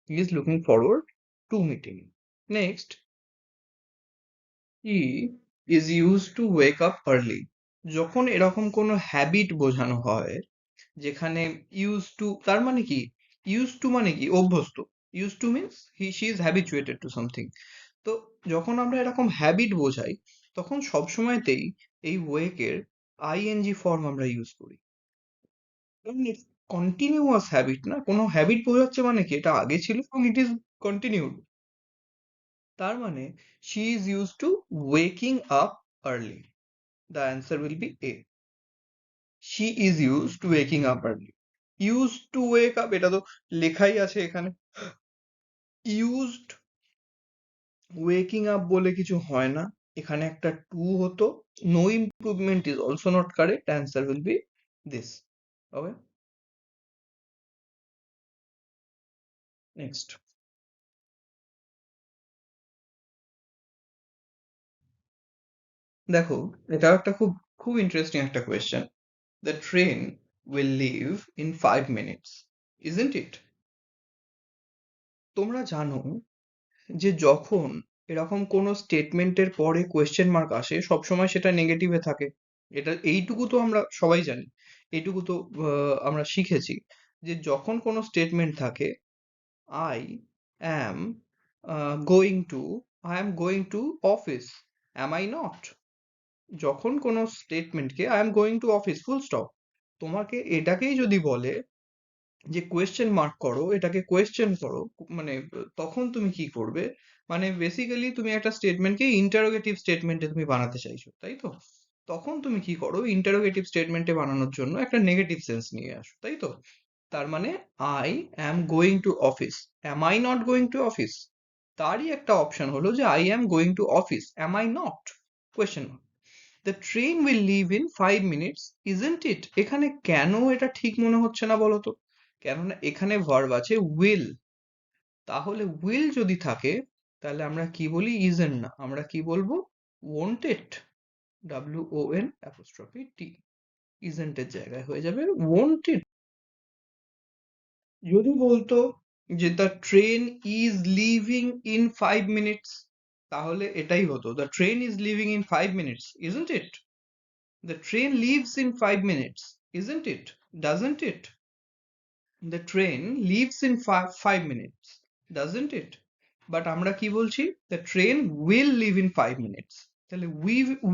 he is looking forward to meeting. Next, he is use to wake up early. যখন এরকম কোনো habit বোঝানো হয়, যেখানে use to তার মানে কি, ইউজ টু মানে কি অভ্যস্ত, use to means she is habituated to something. তো যখন আমরা এরকম হ্যাবিট বোঝাই তখন সবসময়তেই এই ওয়েকের আইএনজি ফর্ম আমরা ইউজ করি। কন্টিনিউয়াস হ্যাবিট না, কোনো হ্যাবিট বোঝাচ্ছে মানে কি এটা আগে ছিল এবং ইট ইজ কন্টিনিউড। তার মানে she is use to waking up early, the answer will B A. She is use to waking up early. Use to wake up এটা তো লেখাই আছে এখানে, ইউজড ওয়েকিং আপ বলে কিছু হয় না, এখানে একটা টু হতো। No improvement is also not correct, answer will be this. Okay, next. দেখো এটাও একটা খুব খুব ইন্টারেস্টিং একটা question. The train will leave in 5 minutes, isn't it? তোমরা জানো যে যখন এরকম কোনো স্টেটমেন্টের পরে কোয়েশ্চেন মার্ক আসে সবসময় সেটা নেগেটিভে থাকে। এটা এইটুকু তো আমরা সবাই জানি, এইটুকু তো আমরা শিখেছি যে যখন কোনো স্টেটমেন্ট থাকে I am going to, I am going to office, am I not? যখন কোনো স্টেটমেন্টকে I am going to office full stop, তোমাকে এটাকেই যদি বলে যে কোয়েশ্চেন মার্ক করো, এটাকে কোয়েশ্চেন করো, মানে তখন তুমি কি করবে? মানে বেসিক্যালি তুমি একটা স্টেটমেন্টকে ইন্টারোগেটিভ স্টেটমেন্টে তুমি বানাতে চাইছো, তাই তো? তখন তুমি কি করো, ইন্টারোগেটিভ স্টেটমেন্টে বানানোর জন্য একটা নেগেটিভ সেন্স নিয়ে আসো, তাই তো? তার মানে I am going to office. Am I not going to office? তারই একটা অপশন হলো যে I am going to office, am I not? Question mark. The train will leave in 5 minutes, isn't it? এখানে কেন এটা ঠিক মনে হচ্ছে না বলো তো? কেননা এখানে ভার্ব আছে উইল। তাহলে উইল যদি থাকে তাহলে আমরা কি বলি? ইজন্ট না, আমরা কি বলবো? Won't it. WON''T। ইজন্ট এর জায়গায় হয়ে যাবে ওয়ন্ট ইট। যদি বলতো যে the train is living in 5 minutes, তাহলে এটাই হতো, the train is living in 5 minutes, isn't it? The train leaves in 5 minutes, isn't it? Doesn't it? The train leaves in 5 minutes, doesn't it? But আমরা কি বলছি? The train will leave in 5 minutes. তাহলে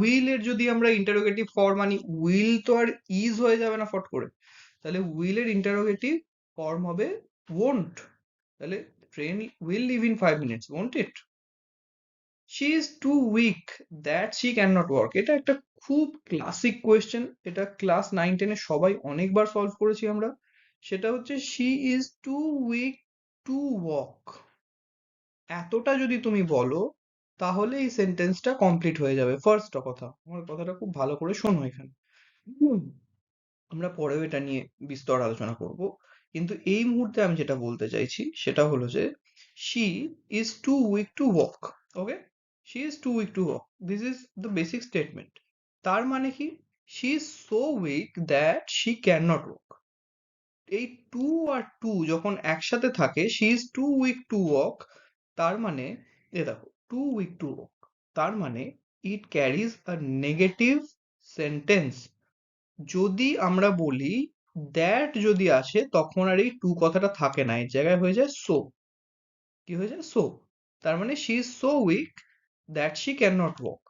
will এর যদি আমরা interrogative form আনি, will তো আর is হয়ে যাবে না ফট করে। তাহলে will এর ইন্টারোগেটিভ ফর্ম হবে won't। তাহলে train will leave in 5 minutes, won't it? She is too weak that she cannot walk। এটা একটা খুব ক্লাসিক কোয়েশ্চেন, এটা ক্লাস 9-10 এ সবাই অনেকবার সলভ করেছি আমরা। সেটা হচ্ছে she is too weak to walk। এতটা যদি তুমি বলো তাহলে এই সেন্টেন্সটা কমপ্লিট হয়ে যাবে। ফার্স্ট কথা, আমার কথাটা খুব ভালো করে শোনো এখানে। হুম, আমরা পরেও এটা নিয়ে বিস্তর আলোচনা করব, কিন্তু এই মুহূর্তে আমি যেটা বলতে চাইছি সেটা হলো যে she is too weak to walk। Okay, she is too weak to walk, this is the basic statement। তার মানে কি? she is so weak that she cannot walk। এই টু আর টু যখন একসাথে থাকে, she is too weak to walk, তার মানে এ দেখো টু উইক টু ওয়াক, তার মানে ইট ক্যারিজ আ নেগেটিভ সেন্টেন্স। যদি আমরা বলি দ্যাট যদি আসে তখন আর এই টু কথাটা থাকে না, এর জায়গায় হয়ে যায় সো। কি হয়ে যায়? সো। তার মানে she is so weak that she can not walk.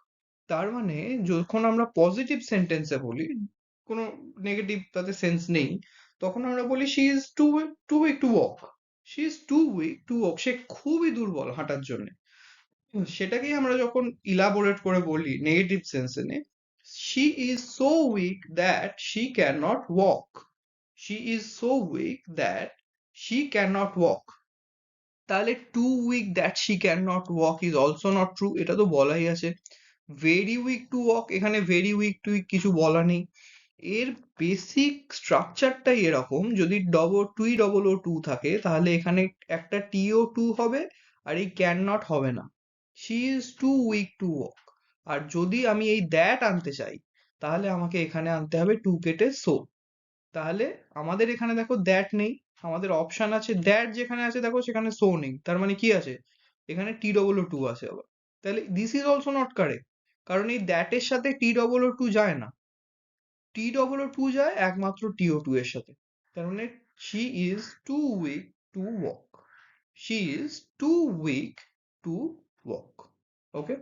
তার মানে যখন আমরা পজিটিভ সেন্টেন্সে বলি, কোনো নেগেটিভ তাতে সেন্স নেই, তখন আমরা বলি she is too weak to walk. She is too weak to walk, সে খুবই দুর্বল হাঁটার জন্য। সেটাকেই আমরা যখন ইলাবোরেট করে বলি নেগেটিভ সেন্সে নে, she is so weak that she cannot walk, she is so weak that she cannot walk। তাহলে too weak that she cannot walk is also not true, এটা তো বলাই আছে। very weak to walk, এখানে very weak to কিছু বলা নেই। এর বেসিক স্ট্রাকচারটাই এরকম, যদি টুই ডবল ও টু থাকে তাহলে এখানে একটা টিও টু হবে আর এই ক্যান নট হবে না। She is too weak to walk. আর যদি আমি এই দ্যাট আনতে চাই তাহলে আমাকে এখানে আনতে হবে টু কেটে সো। তাহলে আমাদের এখানে দেখো দ্যাট নেই, আমাদের অপশন আছে দ্যাট, যেখানে আছে দেখো সেখানে সো নেই, তার মানে কি আছে? এখানে টি ডবল ও টু আছে আবার। তাহলে this is also not correct, কারণ এই দ্যাট এর সাথে টি ডবল ও টু যায় না, টি ডবল ও টু যায় একমাত্র টিও টু এর সাথে। তার মানে she is too weak to walk, she is too weak to walk. Okay,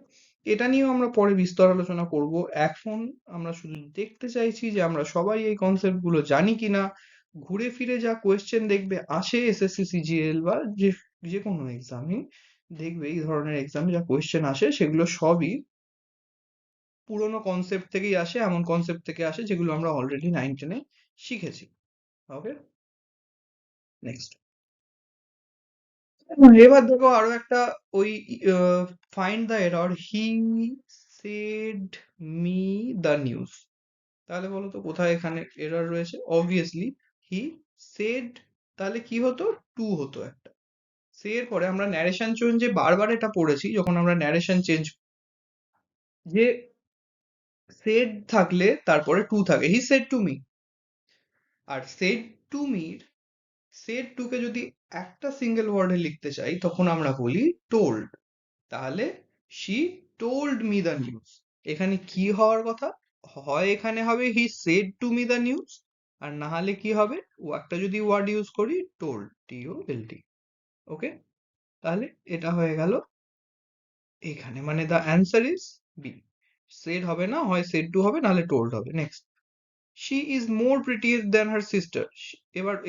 এটা নিয়েও আমরা পরে বিস্তর আলোচনা করব। এখন আমরা শুধু দেখতে চাইছি যে আমরা সবাই এই কনসেপ্ট গুলো জানি কিনা। ঘুরে ফিরে যা কোয়েশ্চেন দেখবে আসে এসএসসি সিজিএল বা যে যে কোনো এক্সামে দেখবে, এই ধরনের এক্সামে যা কোয়েশ্চেন আসে সেগুলো সবই পুরোনো কনসেপ্ট থেকেই আসে, এমন কনসেপ্ট থেকে আসে যেগুলো আমরা অলরেডি 9-10 শিখেছি। ওকে, নেক্সট। এবার দেখো আরো একটা, ওই find the error, he said me the news. তাহলে বলো তো কোথায় এখানে এরর রয়েছে? অবভিয়াসলি হি সেড, তাহলে কি হতো? টু হতো একটা। সে এর পরে আমরা ন্যারেশন চেঞ্জে বারবার এটা পড়েছি, যখন আমরা ন্যারেশন চেঞ্জ, যে সেড থাকলে তারপরে টু থাকে, হি সেড টু মি। আর সেড টু মির, সেড টু কে যদি একটা সিঙ্গেল ওয়ার্ডে লিখতে চাই তখন আমরা বলি টোল্ড। তাহলে she told me the news. এখানে কি হওয়ার কথা? হয় এখানে হবে he said to me the news, আর না হলে কি হবে? ও একটা যদি ওয়ার্ড ইউজ করি টোল্ড, TOLD। ওকে, তাহলে এটা হয়ে গেল এখানে, মানে the answer is B. Said হবে না, হয় সেড টু হবে নাহলে টোল্ড হবে। Next, she is more prettier than her sister.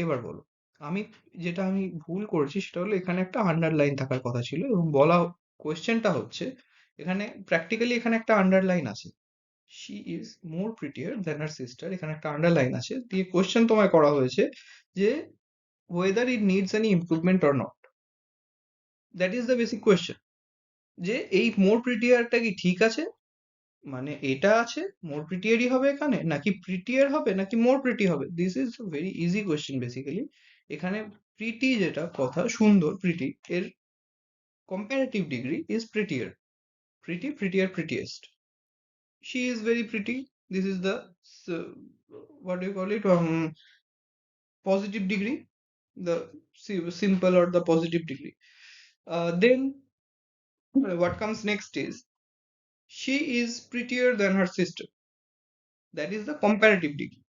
এবার বলো, আমি যেটা আমি ভুল করেছি সেটা হলো এখানে একটা আন্ডারলাইন থাকার কথা ছিল, এবং বলা কোয়েশ্চেনটা হচ্ছে এখানে প্র্যাকটিক্যালি এখানে একটা আন্ডারলাইন আছে। She is more prettier than her sister, এখানে একটা আন্ডারলাইন আছে, দিয়ে কোয়েশ্চেন তোমায় করা হয়েছে যে whether it needs any improvement or not. That is the basic question. যে এই মোর প্রিটিয়ারটা কি ঠিক আছে, মানে এটা আছে মোর প্রিটিয়ারই হবে এখানে, নাকি প্রিটিয়ার হবে, নাকি মোর প্রিটি হবে? This is very easy question basically. এখানে প্রিটি যেটা কথা, সুন্দর প্রিটি, এর comparative degree is প্রিটিয়ার। Pretty, প্রিটিয়ার, prettiest. She is very pretty. This is the what do you call it? Positive degree, the simple or the positive degree. Then what comes next is she is prettier than her sister. That is the comparative degree.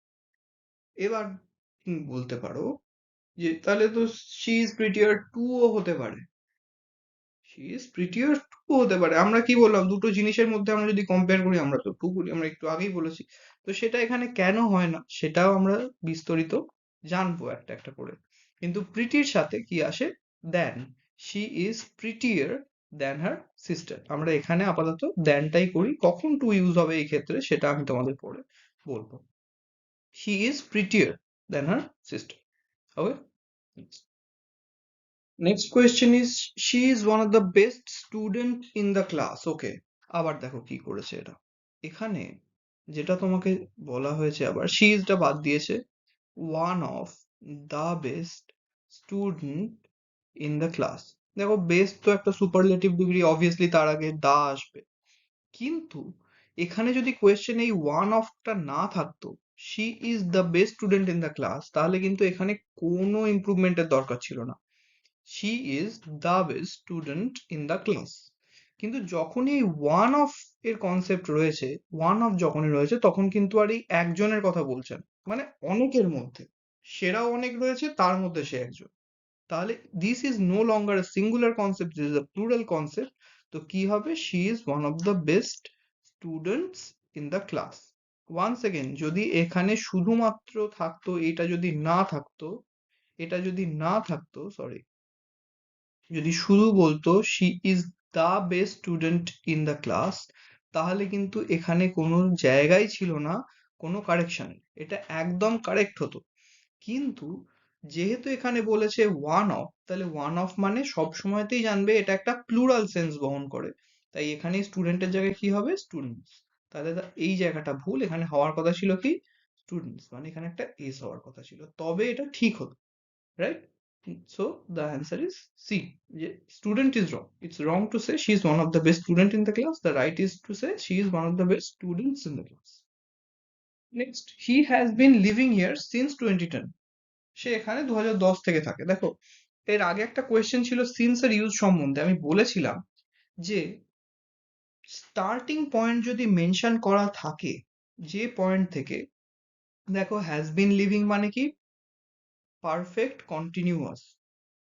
এবার তুমি বলতে পারো যে তাহলে তো she is prettier too ও হতে পারে। she is prettier too হতে পারে। আমরা কি বললাম, দুটো জিনিসের মধ্যে আমরা যদি কম্পেয়ার করি, আমরা তো টু বলি, আমরা একটু আগেই বলেছি। তো সেটা এখানে কেন হয় না সেটাও আমরা বিস্তারিত জানবো একটা একটা করে। কিন্তু প্রিটির সাথে কি আসে, than she is prettier than her sister. আমরা এখানে আপাতত দেনটাই করি, কখন টু ইউজ হবে এই ক্ষেত্রে সেটা আমি তোমাদের পরে বলবো। She is prettier than her sister. Okay, next question is she is one of the best student in the class. Okay, আবার দেখো কি করেছে এটা। এখানে যেটা তোমাকে বলা হয়েছে, আবার শি ইজটা বাদ দিয়েছে, one of the best student in the class. দেখো বেস্ট তো একটা সুপারলেটিভ ডিগ্রি, অবভিয়াসলি তার আগে দা আসবে। কিন্তু এখানে যদি কোয়েশ্চেন এই ওয়ান অফটা না থাকতো, she is the best student in the class, তাহলে কিন্তু এখানে কোনো ইমপ্রুভমেন্টের দরকার ছিল না। She is the best student in the class. কিন্তু যখনই ওয়ান অফ এর কনসেপ্ট রয়েছে, ওয়ান অফ যখনই রয়েছে, তখন কিন্তু আর এই একজনের কথা বলছেন, মানে অনেকের মধ্যে সেরা অনেক রয়েছে, তার মধ্যে সে একজন। তাহলে this is no longer a singular concept, this is a plural concept. তো কি হবে, she is one of the best students in the class. Once again, যদি এখানে শুধুমাত্র থাকতো, এটা যদি না থাকতো, এটা যদি না থাকতো, সরি, যদি শুধু বলতো she is the best student in the class, তাহলে কিন্তু এখানে কোনো জায়গায় ছিল না কোনো কারেকশন, এটা একদম কারেক্ট হতো। কিন্তু যেহেতু এখানে বলেছে ওয়ান অফ, তাহলে ওয়ান অফ মানে সব সময়তেই জানবে এটা একটা প্লুরাল সেন্স বহন করে, তাই এখানে স্টুডেন্টের জায়গায় কি হবে, স্টুডেন্টস। তাহলে এই জায়গাটা ভুল, এখানে হওয়ার কথা ছিল কি, স্টুডেন্টস, মানে এখানে একটা এস হওয়ার কথা ছিল, তবে এটা ঠিক হতো, right? So the answer is C. Student is wrong. It's wrong to say she is one of the best student in the class. The right is to say she is one of the best students in the class. Next, he has been living here since 2010. সে এখানে 2010 থেকে থাকে। দেখো এর আগে একটা question ছিল since এর use সম্বন্ধে, আমি বলেছিলাম যে স্টার্টিং পয়েন্ট যদি মেনশন করা থাকে, যে পয়েন্ট থেকে, দেখো হ্যাজ বিন লিভিং মানে কি, perfect continuous,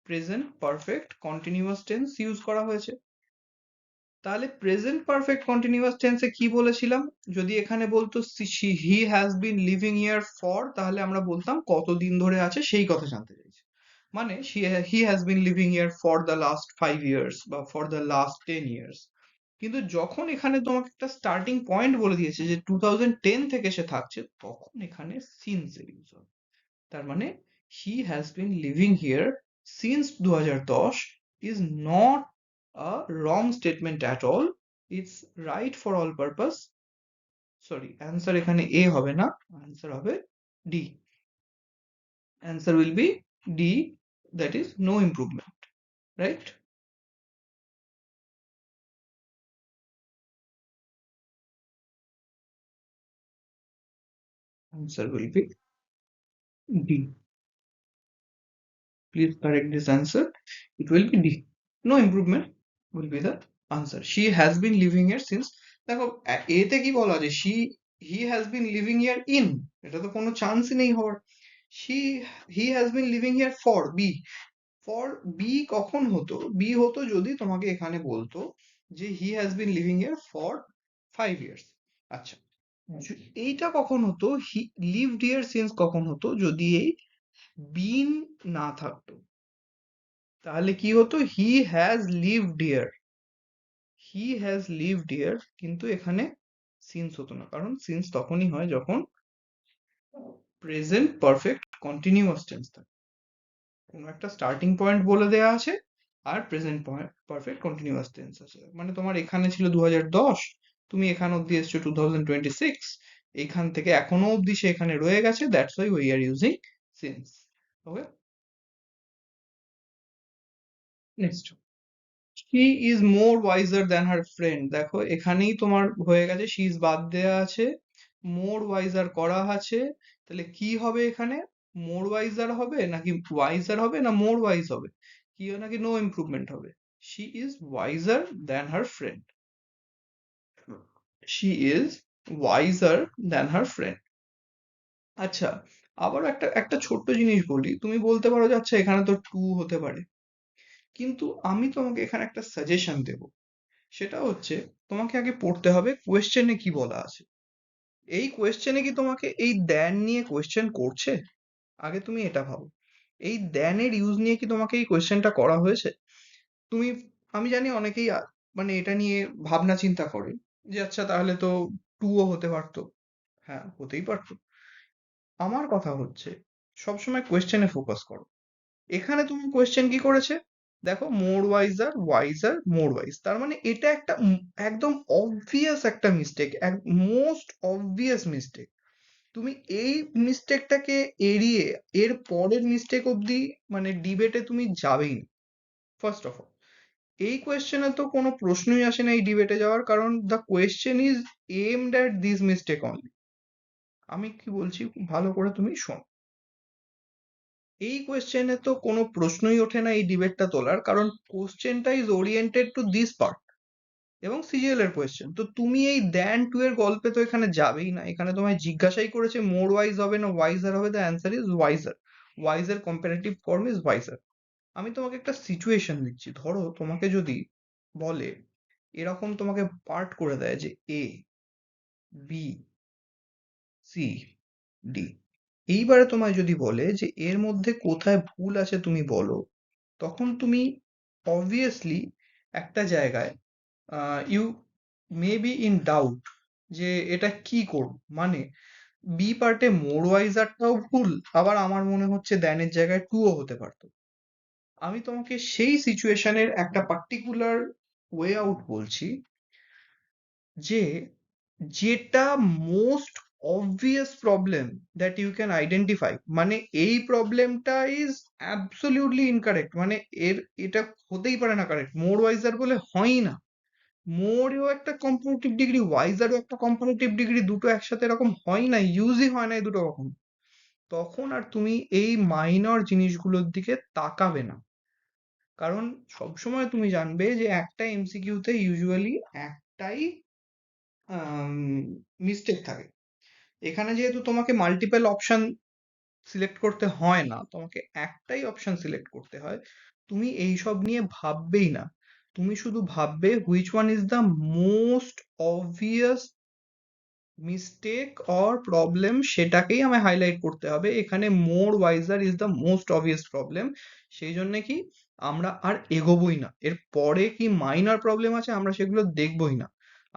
present perfect continuous tense use করা হয়েছে। তাহলে প্রেজেন্ট পারফেক্ট কন্টিনিউয়াস টেন্সে কি বলেছিলাম, যদি এখানে বলতো হি has been living here for, তাহলে আমরা বলতাম কতদিন ধরে আছে সেই কথা জানতে চাইছি, মানে হি has been living here for the last 5 years বা ফর দ্য লাস্ট 10 ইয়ার্স। কিন্তু যখন এখানে তোমাকে একটা স্টার্টিং পয়েন্ট বলে দিয়েছে যে 2010 থেকে সে থাকছে, তখন এখানে সিন্স এর ইউজ হবে। তার মানে he has been living here since 2010 is not a wrong statement at all. It's right for all purpose. Sorry, answer এখানে A হবে না, answer হবে D. Answer will be D, that is no improvement, right? Answer will be D. Please correct this answer. It will be D. No improvement will be the answer. She has been living here since, দেখো এতে কি বলা আছে, he has been living here in, এটা তো কোনো চান্সই নেই হওয়ার। she he has been living here for b, for b কখন হতো, b হতো যদি তোমাকে এখানে বলতো যে he has been living here for 5 years। আচ্ছা, এইটা কখন হতো, he lived here since কখন হতো, যদি এই been না থাকতো, তাহলে কি হতো, he has lived here, he has lived here, কিন্তু এখানে সিন্স হতো না, কারণ সিন্স তখনই হয় যখন প্রেজেন্ট পারফেক্ট কন্টিনিউয়াস টেন্স থাকে। কোনো একটা স্টার্টিং পয়েন্ট বলে দেয়া আছে আর প্রেজেন্ট পারফেক্ট কন্টিনিউয়াস টেন্স আছে। মানে তোমার এখানে ছিল 2010, তুমি এখানে অব্দি এসছো 2026, এখান থেকে এখনো অব্দি সে এখানে রয়ে গেছে, that's why we are using since. Okay, next, she is more wiser than her friend. দেখো এখানেই তোমার হয়ে গেছে, শি ইজ বাদ দেয়া আছে, মোর ওয়াইজার করা আছে, তাহলে কি হবে এখানে? মোর ওয়াইজার হবে নাকি ওয়াইজার হবে না মোর ওয়াইজ হবে, কি হবে নাকি নো ইমপ্রুভমেন্ট হবে? She is wiser than her friend, she is wiser than her friend. আচ্ছা, আবার একটা একটা ছোট্ট জিনিস বলি, তুমি বলতে পারো যে আচ্ছা এখানে তো টু হতে পারে, কিন্তু আমি তোমাকে এখানে একটা সাজেশন দেব, সেটা হচ্ছে তোমাকে আগে পড়তে হবে কোয়েশ্চেনে কি বলা আছে। এই কোয়েশ্চেনে কি তোমাকে এই দ্যান নিয়ে কোয়েশ্চেন করছে? আগে তুমি এটা ভাবো, এই দ্যানের ইউজ নিয়ে কি তোমাকে এই কোয়েশ্চেনটা করা হয়েছে? তুমি, আমি জানি অনেকেই মানে এটা নিয়ে ভাবনা চিন্তা করে যে আচ্ছা তাহলে তো টু ও হতে পারতো। হ্যাঁ, হতেই পারতো। আমার কথা হচ্ছে সবসময় কোয়েশ্চেনে ফোকাস করো। এখানে তুমি কোয়েশ্চেন কি করেছে? দেখো, মোর ওয়াইজার ওয়াইজার মোর ওয়াইজ, তার মানে এটা একটা একদম অবভিয়াস একটা মিস্টেক, এক মোস্ট অবভিয়াস মিস্টেক। তুমি এই মিস্টেকটাকে এড়িয়ে এর পরের মিস্টেক অব্দি মানে ডিবেটে তুমি যাবেই না। ফার্স্ট অফ অল, এই কোয়েশ্চেনে তো কোনো প্রশ্নই আসে না এই ডিবেটে যাওয়ার, কারণ the question is aimed at this mistake only. আমি কি বলছি ভালো করে তুমি শোনো, এই কোয়েশ্চেনে তো কোনো প্রশ্নই ওঠে না এই ডিবেটটা তোলার, কারণ কোশ্চেনটা is oriented to this part এবং সিজিএল এর কোয়েশ্চেন। তো তুমি এই দ্যান টু এর গল্পে তো এখানে যাবেই না, এখানে তোমায় জিজ্ঞাসাই করেছে মোর ওয়াইজ হবে না ওয়াইজার হবে, the answer is wiser. Wiser comparative form is wiser. আমি তোমাকে একটা সিচুয়েশন দিচ্ছি, ধরো তোমাকে যদি বলে, এরকম তোমাকে পার্ট করে দেয় যে এ, বি, সি, ডি, এইবারে তোমায় যদি বলে যে এর মধ্যে কোথায় ভুল আছে তুমি বলো, তখন তুমি অবভিয়াসলি একটা জায়গায় you may be in doubt যে এটা কি করব। মানে বি পার্টে মোর ওয়াইজারটাও ভুল, আবার আমার মনে হচ্ছে দ্যানের জায়গায় টুও হতে পারতো। আমি তোমাকে সেই সিচুয়েশনের একটা পার্টিকুলার ওয়ে আউট বলছি, যে যেটা most obvious problem that you can identify, মানে এই প্রবলেমটা ইজ অ্যাবসলিউটলি ইনকারেক্ট, মানে এটা হতেই পারে না কারেক্ট, মোর ওয়াইজার বলে হয়ই না। মোরও একটা কম্পারেটিভ ডিগ্রি, ওয়াইজারও একটা কম্পারেটিভ ডিগ্রি, দুটো একসাথে এরকম হয় না, ইউজই হয় না এই দুটো কখনো। তখন আর তুমি এই মাইনর জিনিসগুলোর দিকে তাকাবে না, কারণ সবসময় তুমি জানবে যে একটা এমসিকিউতে ইউজুয়ালি একটাই মিস্টেক থাকে। এখানে যেহেতু তোমাকে মাল্টিপল অপশন সিলেক্ট করতে হয় না, তোমাকে একটাই অপশন সিলেক্ট করতে হয়, তুমি এইসব নিয়ে ভাববেই না। তুমি শুধু ভাববে which one is the most obvious mistake or problem, সেটাকেই আমায় হাইলাইট করতে হবে। এখানে more wiser is the most obvious problem, সেই জন্য কি আমরা আর এগোবোই না, এর পরে কি মাইনর প্রবলেম আছে আমরা সেগুলো দেখবোই না।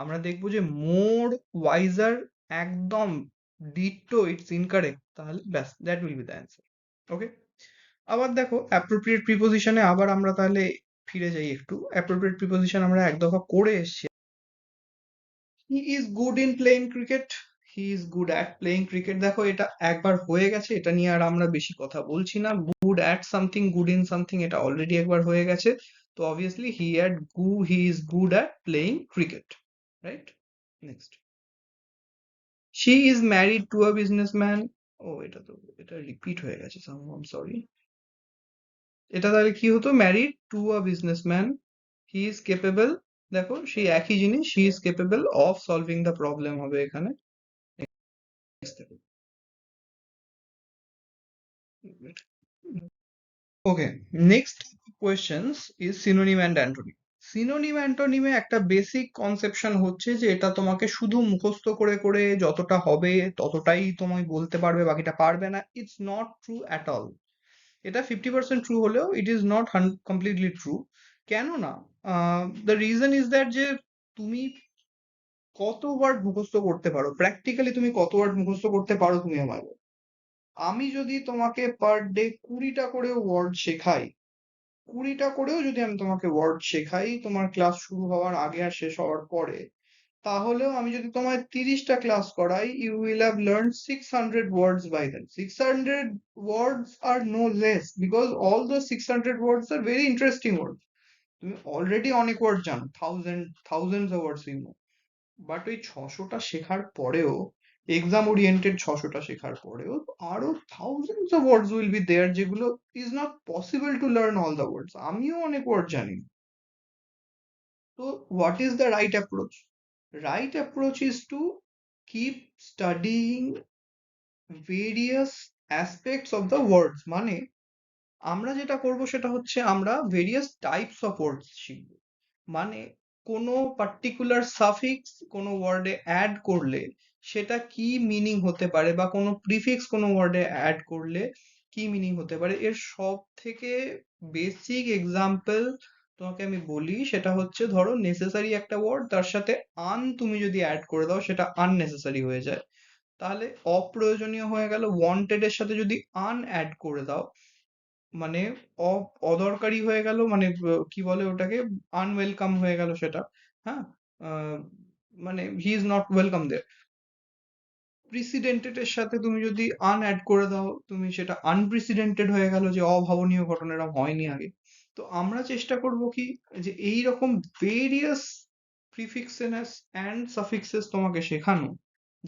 আমরা দেখবো যে মোর ওয়াইজার একদম ডিটো ইটস ইনকারেক্ট, তাহলে ব্যাস, that will be the answer. Okay, আবার দেখো অ্যাপ্রোপ্রিয়েট প্রিপোজিশনে আবার আমরা তাহলে ফিরে যাই একটু, অ্যাপ্রোপ্রিয়েট প্রিপোজিশন আমরা এক দফা করে এসেছি। হি is good in playing cricket, he is good at playing cricket, দেখো এটা একবার হয়ে গেছে, এটা নিয়ে আর আমরা বেশি কথা বলছি না। Good at something, good in something, এটা অলরেডি একবার হয়ে গেছে। তো obviously he is good at playing cricket, right? Next, she is married to a businessman. ও, এটা রিপিট হয়ে গেছে, আই সরি। এটা তাহলে কি হতো? Married to a businessman, he is capable, দেখো সেই একই জিনিস, he is capable of solving the problem হবে এখানে। Okay, next questions is synonym and antonym. Synonym অ্যান্টোনিমে একটা বেসিক কনসেপশন হচ্ছে যে এটা তোমাকে শুধু মুখস্থ করে করে যতটা হবে ততটাই তোমায় বলতে পারবে, বাকিটা পারবে না। It's not true at all. এটা 50% ট্রু হলেও it is not completely true. কেন না? দ্য রিজন ইজ দ্যাট যে তুমি কত ওয়ার্ড মুখস্থ করতে পারো, প্র্যাকটিক্যালি তুমি কত ওয়ার্ড মুখস্থ করতে পারো তুমি আমার বলো। আমি যদি তোমাকে পার ডে 20টা করে ওয়ার্ড শেখাই, 20টা করেও যদি আমি তোমাকে ওয়ার্ড শেখাই তোমার ক্লাস শুরু হওয়ার আগে আর শেষ হওয়ার পরে, তাহলেও আমি যদি তোমায় 30টা ক্লাস করাই, you will have learned 600 words by then. 600 words are no less because all those 600 words are very interesting words. তুমি অলরেডি অনেক ওয়ার্ড জানো, thousands of words you know, but ওই 600টা শেখার পরেও, এক্সাম ওরিয়েন্টেড 600টা শেখার পরেও আরো thousands of words will be there, যেগুলো is not possible to learn all the words. আমিও অনেক ওয়ার্ড জানি। তো what is the right approach? Right approach is to keep studying various aspects of the words. মানে আমরা যেটা করব সেটা হচ্ছে আমরা ভেরিয়াস টাইপস অফ ওয়ার্ডস শিখব। মানে কোনো পার্টিকুলার সাফিক্স কোনো ওয়ার্ডে অ্যাড করলে সেটা কি মিনিং হতে পারে, বা কোনো প্রিফিক্স কোনো ওয়ার্ডে অ্যাড করলে কি মিনিং হতে পারে, এর সব থেকে বেসিক এক্সাম্পল তোমাকে আমি বলি। সেটা হচ্ছে, ধরো নেসেসারি একটা ওয়ার্ড, তার সাথে আন তুমি যদি অ্যাড করে দাও সেটা আননেসেসারি হয়ে যায়, তাহলে অপ্রয়োজনীয় হয়ে গেল। ওয়ান্টেড এর সাথে যদি আন অ্যাড করে দাও মানে অদরকারি হয়ে গেল, মানে কি বলে ওটাকে, আনওয়েলকাম হয়ে গেল সেটা। হ্যাঁ, আহ, মানে হি ইজ নট ওয়েলকাম দেয়ার। প্রিসিডেন্টেড এর সাথে তুমি যদি আন অ্যাড করে দাও, তুমি সেটা আনপ্রিসিডেন্টেড হয়ে গেল, যে অভাবনীয় ঘটনা, এরকম হয়নি আগে। তো আমরা চেষ্টা করব কি, যে এই রকম ভেরিয়াস প্রিফিক্সেস অ্যান্ড সাফিক্সেস তোমাকে শেখানো,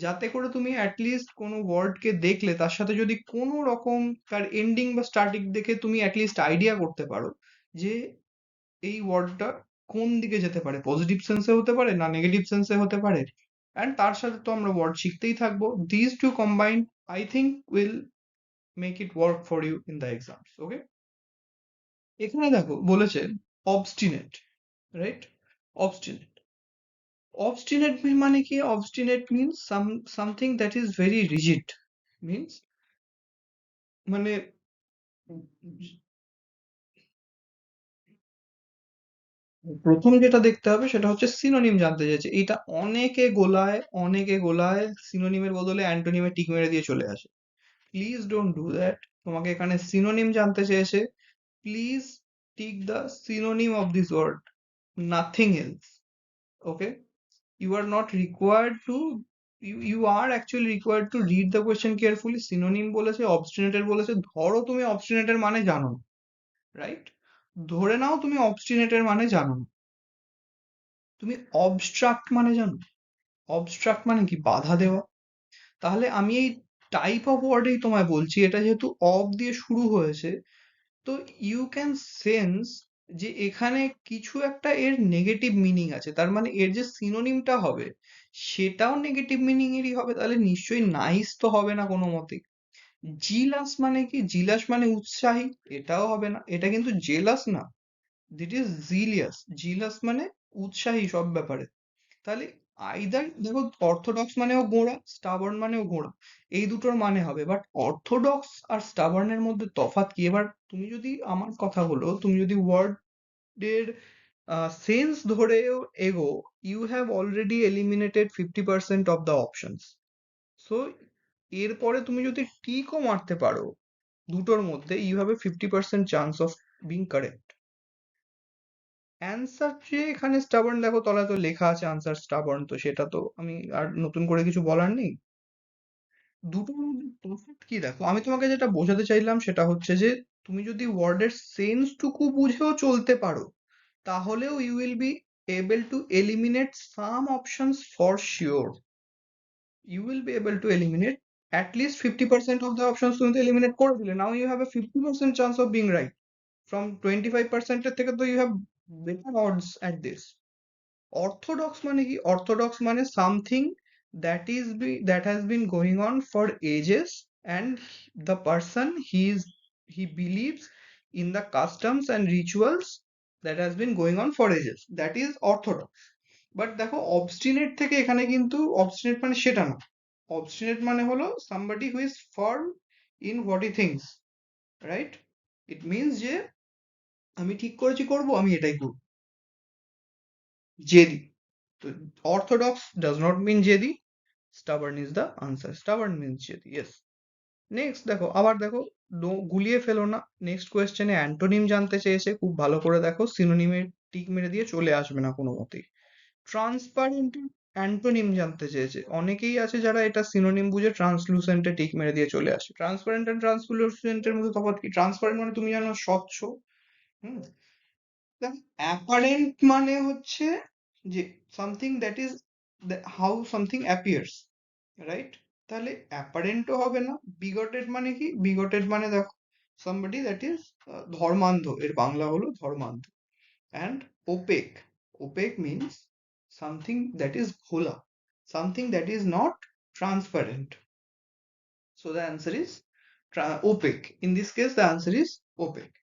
যাতে করে তুমি অ্যাটলিস্ট কোনো ওয়ার্ডকে দেখলে তার সাথে যদি কোনো রকম তার এন্ডিং বা স্টার্টিং দেখে তুমি অ্যাটলিস্ট আইডিয়া করতে পারো যে এই ওয়ার্ডটা কোন দিকে যেতে পারে, পজিটিভ সেন্সে হতে পারে না নেগেটিভ সেন্সে হতে পারে। অ্যান্ড তার সাথে তো আমরা ওয়ার্ড শিখতেই থাকবো। This to combine I think will make it work for you in the exams. Okay, এখানে দেখো বলেছে অবস্টিনেট, রাইট? অবস্টিনেট, অবস্টিনেট মানে কি? Obstinate means something that is very rigid. Means মানে প্রথম যেটা দেখতে হবে সেটা হচ্ছে সিনোনিম জানতে চাইছে। এটা অনেকে গোলায় সিনোনিমের বদলে অ্যান্টোনিমে টিক মেরে দিয়ে চলে আসে। Please don't do that. তোমাকে এখানে সিনোনিম জানতে চেয়েছে, please tick the synonym of this word, nothing else. Okay, you are not required to, you are actually required to read the question carefully. synonym বলেছে, obstinate বলেছে, ধরো তুমি obstinate এর মানে জানো না, রাইট? ধরে নাও তুমি obstinate এর মানে জানো না, তুমি অবস্ট্রাক্ট মানে জানো? অবস্ট্রাক্ট মানে কি? বাধা দেওয়া। তাহলে আমি এই টাইপ অফ ওয়ার্ডেই তোমায় বলছি, এটা যেহেতু অব দিয়ে শুরু হয়েছে, তো ইউ ক্যান সেন্স যে এখানে কিছু একটা এর নেগেটিভ মিনিং আছে। তার মানে এর যে সিনোনিমটা হবে সেটাও নেগেটিভ মিনিং এরই হবে, তাহলে নিশ্চয়ই নাইস তো হবে না কোনো মতেই। জিলাস মানে কি? জিলাস মানে উৎসাহী, এটাও হবে না, এটা কিন্তু জেলাস না, দিট ইজ জিলিয়াস। জিলাস মানে উৎসাহী সব ব্যাপারে। তাহলে আইদার দেখো, অর্থোডক্স মানেও গোঁড়া, স্টাবার্ন মানেও গোঁড়া, এই দুটোর মানে হবে। বাট অর্থোডক্স আর স্টাবার্নের মধ্যে তফাৎ কি? এবার তুমি যদি, আমার কথা হলো, তুমি যদি ওয়ার্ডের সেন্স ধরেও এগো, you have already eliminated 50% of the options. So এরপরে তুমি যদি টিকও মারতে পারো দুটোর মধ্যে, you have a 50% chance of being correct. Answer যে এখানে স্টাবার্ন, দেখো তলায় তো লেখা আছে আনসার স্টাবার্ন, তো সেটা তো আমি আর নতুন করে কিছু বলার নেই। দুটোর মধ্যে তফাৎ কি দেখো, আমি তোমাকে যেটা বোঝাতে চাইলাম সেটা হচ্ছে যে তুমি যদি ওয়ার্ডের সেন্স টুকু বুঝেও চলতে পারো, তাহলেও you will be able to eliminate some options for sure. You will be able to eliminate at least 50% of the options তুমি তো eliminate করে দিলে, now you have a 50% chance of being right from 25% এর থেকে, তো you have better odds at this. Orthodox মানে কি? Orthodox মানে something that has been going on for ages, and the person he believes in the customs and rituals that has been going on for ages, that is orthodox. But দেখো obstinate থেকে এখানে কিন্তু obstinate মানে সেটা না। Obstinate মানে হলো somebody who is firm in what he thinks, right? It means যে আমি ঠিক করেছি করব, আমি এটাই করব। জেদি। তো orthodox does not mean jedi. Stubborn is the answer. Stubborn means jedi. Yes. Next দেখো, আবার দেখো, গুলিয়ে ফেলো না। নেক্সট কোয়েশ্চেনে অ্যান্টোনিম জানতে চেয়েছে, খুব ভালো করে দেখো, সিনোনিমের টিক মেরে দিয়ে চলে আসবে না কোনো মতেই। ট্রান্সপারেন্ট অ্যান্টোনিম জানতে চেয়েছে, অনেকেই আছে যারা এটা সিনোনিম বুঝে ট্রান্সলুসেন্টে টিক মেরে দিয়ে চলে আসে। ট্রান্সপারেন্ট আর ট্রান্সলুসেন্টের মধ্যে তফাৎ কি? ট্রান্সপারেন্ট মানে তুমি জানো স্বচ্ছ, হুম, অ্যাপারেন্ট মানে হচ্ছে যে something that is how something appears, right? তাহলে অ্যাপারেন্টও হবে না। বিগটেড মানে কি? বিগটেড মানে দেখো, somebody that is ধর্মান্ধ, এর বাংলা হলো ধর্মান্ধ। And opaque, opaque means something that is ghola, something that is not transparent. So the answer is opaque. In this case, the answer is opaque.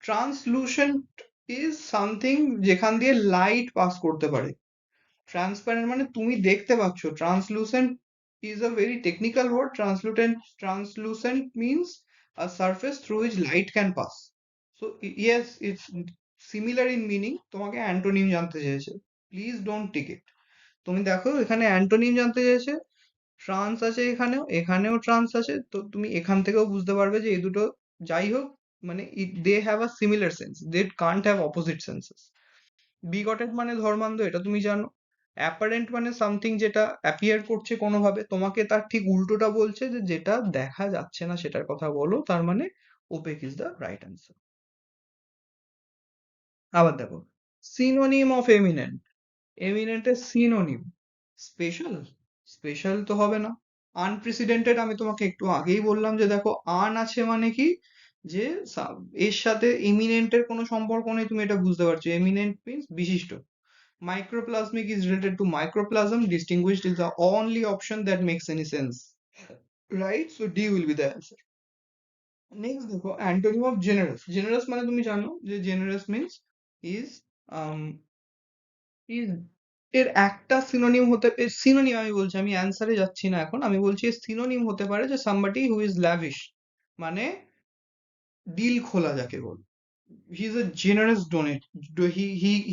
Translucent is something যেখান দিয়ে light pass করতে পারে। Transparent মানে তুমি দেখতে পাচ্ছ। Translucent is a very technical word. Translucent means a surface through which light can pass. So yes, it's similar in meaning. তোমাকে antonym জানতে চেয়েছে, প্লিজ ডোন্ট টিক ইট। তুমি দেখো এখানে অ্যান্টোনিম জানতে চেয়েছে, ট্রান্স আছে এখানেও, এখানেও ট্রান্স আছে, তো তুমি এখান থেকেও বুঝতে পারবে যে এই দুটো যাই হোক মানে they have a similar sense, they can't have opposite senses. Bigoted মানে ধর্মান্ধ, এটা তুমি জানো। অ্যাপারেন্ট মানে সামথিং যেটা অ্যাপিয়ার করছে কোনোভাবে, তোমাকে তার ঠিক উল্টোটা বলছে যে যেটা দেখা যাচ্ছে না সেটার কথা বলো, তার মানে opaque is the right answer. আবার দেখো, সিনোনিম অফ এমিনেন্ট। এমিনেন্টের সিনোনিম স্পেশাল, স্পেশাল তো হবে না। আনপ্রেসিডেন্টেড আমি তোমাকে একটু আগেই বললাম যে দেখো, আন আছে মানে কি, যে এর সাথে এমিনেন্টের কোনো সম্পর্ক নেই, তুমি এটা বুঝতে পারছো। এমিনেন্ট মিন্স বিশিষ্ট। Microplasmic is related to microplasm. Distinguished is the only option that makes any sense. Right? So D will be the answer. Next দেখো, antonym of generous. Generous মানে তুমি জানো যে generous means is um is এর একটা synonym হতে, synonym আমি বলছি, আমি অ্যান্সারে যাচ্ছি না এখন, আমি বলছি সিনোনিম হতে পারে যে somebody who is lavish, মানে দিল খোলা যাকে বল। He is a generous donate.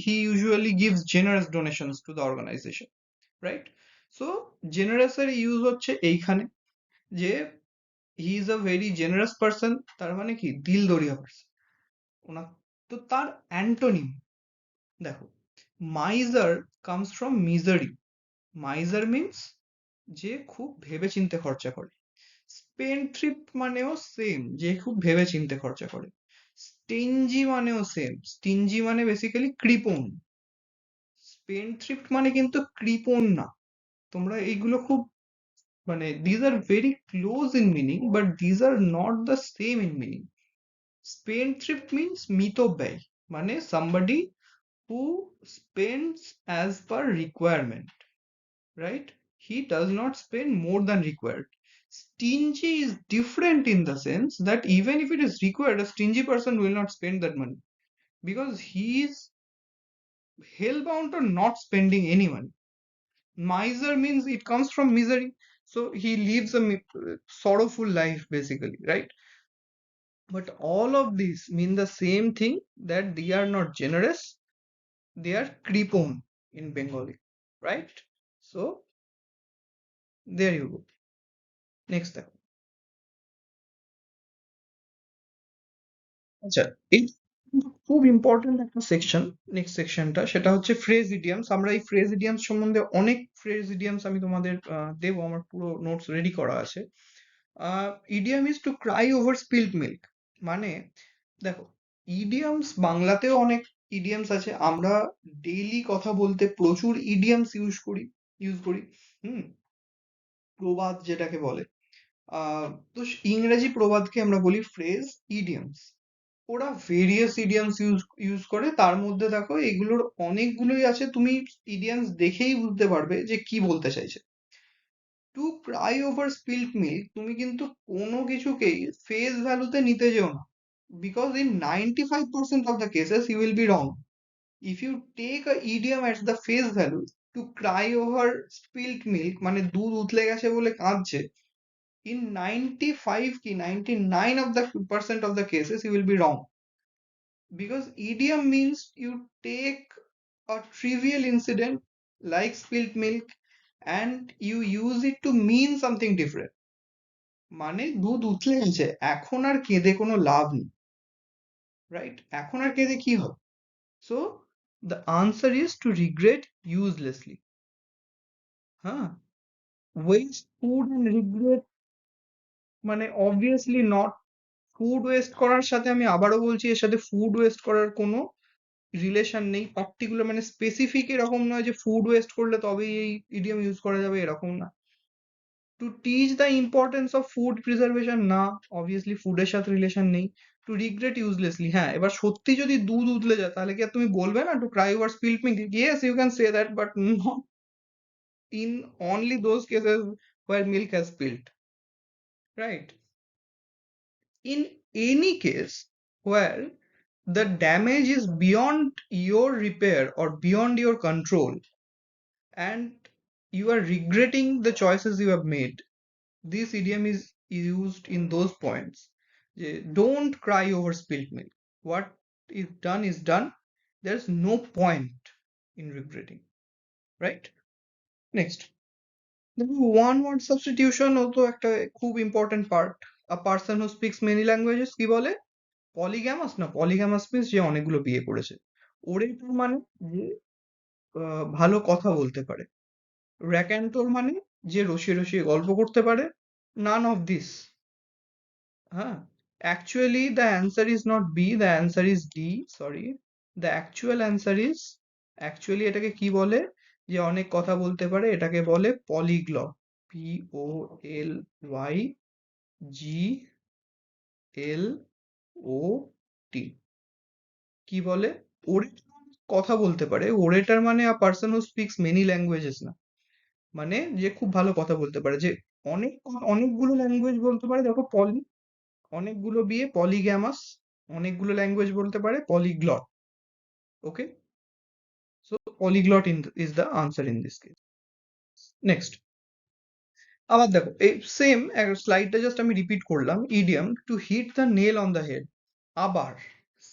He usually gives generous donations to the organization. Right? So generous এর ইউজ হচ্ছে এইখানে, যে he is a very generous person, তার মানে কি দিল দরিয়া পার্সন ওনার। তো তার অ্যান্টোনিম দেখো, miser comes from misery. Miser means যে খুব ভেবে চিন্তে খরচা করে। স্পেন্ডথ্রিফট মানেও সেম, যে খুব ভেবে চিন্তে খরচা করে। স্টিনজি মানেও সেম, স্টিনজি মানে বেসিক্যালি কৃপণ। স্পেন্ডথ্রিফট মানে কিন্তু কৃপণ না। তোমরা এইগুলো খুব মানে these are very close in meaning, but these are not the same in meaning. Spendthrift means মিতব্যয়, মানে somebody who spends as per requirement, right? He does not spend more than required. Stingy is different in the sense that even if it is required, a stingy person will not spend that money because he is hellbound on not spending any money. Miser means it comes from misery, so he lives a sorrowful life basically, right? But all of these mean the same thing, that they are not generous, they are kripon in Bengali, right? So there you go. Next step. আচ্ছা, এই খুব important একটা section, next সেকশনটা, সেটা হচ্ছে phrase idioms. আমরা এই phrase idioms সম্বন্ধে অনেক ফ্রেজ ইডিয়ামস আমি তোমাদের দেবো, আমার পুরো নোটস রেডি করা আছে। Idiom is two cry over spilled milk, মানে দেখো, ইডিয়ামস বাংলাতেও অনেক ইডিয়ামস আছে, আমরা ডেইলি কথা বলতে প্রচুর ইডিয়ামস ইউজ করি। হুম, প্রবাদ যেটাকে বলে, তো ইংরেজি প্রবাদকে আমরা বলি ফ্রেজ ইডিয়ামস। ওরা ভেরিয়াস ইডিয়ামস ইউজ করে, তার মধ্যে দেখো এগুলোর অনেকগুলোই আছে, তুমি ইডিয়ামস দেখেই বুঝতে পারবে যে কি বলতে চাইছে। Two cry over spilled milk, তুমি কিন্তু কোনো কিছুকেই ফেস ভ্যালুতে নিতে যেও না, because in 95% of the cases you will be wrong. If you take a idiom at the face value, to cry over spilt milk মানে দুধ উতলে গেছে বলে কাঁদছে, in 95 কি 99 of the percent of the cases you will be wrong, because idiom means you take a trivial incident like spilt milk and you use it to mean something different. মানে দুধ উতলে গেছে, এখন আর কেঁদে কোনো লাভ নেই, রাইট? এখন আর কেঁদে কি হবে? So the answer is to regret uselessly. হ্যাঁ, ওয়েস্ট ফুড এন্ড রিগ্রেট মানে অবভিয়াসলি নট। ফুড ওয়েস্ট করার সাথে, আমি আবারও বলছি, এর সাথে ফুড ওয়েস্ট করার কোনো রিলেশন নেই। পার্টিকুলার মানে স্পেসিফিক এরকম নয় যে ফুড ওয়েস্ট করলে তবেই এই ইডিয়ম ইউজ করা যাবে, এরকম না। To teach the importance of food preservation, না, অবভিয়াসলি ফুডের সাথে রিলেশন নেই। টু রিগ্রেট ইউজলেসলি, হ্যাঁ, এবার সত্যি যদি দুধ উতলে যায় তাহলে কি আর তুমি বলবে না to cry over spilled milk? Yes, you can say that, but not in only those cases where milk has spilled, right? In any case where the damage is beyond your repair or beyond your control, and you are regretting the choices you have made, this idiom is used in those points. Don't cry over spilt milk. What is done is done. There's no point in regretting, right? Next, the one word substitution also একটা খুব important part. A person who speaks many languages কি বলে? পলিগ্যামাস, না, পলিগ্যামাস means যে অনেকগুলো বিয়ে করেছে। ওরেটর মানে যে ভালো কথা বলতে পারে। র্যাকান্টোর মানে যে রসিয়ে রসিয়ে গল্প করতে পারে। None of this. হ্যাঁ, actually the answer is not B, the answer is D, sorry. The actual answer is, actually এটাকে কি বলে? যে অনেক কথা বলতে পারে এটাকে বলে পলিগ্লট। POLYGLOT। কি বলে? ওরেটর কথা বলতে পারে। ওরেটর মানে a person who speaks many languages, না, মানে যে খুব ভালো কথা বলতে পারে, যে অনেকগুলো ল্যাঙ্গুয়েজ বলতে পারে। দেখো, অনেকগুলো বিয়ে পলিগ্যামাস, অনেকগুলো ল্যাঙ্গুয়েজ বলতে পারে polyglot. Okay, so polyglot is the answer in this case. Next, আবার দেখো, এই সেম স্লাইডটা জাস্ট আমি রিপিট করলাম। Idiom to hit the nail on the head. আবার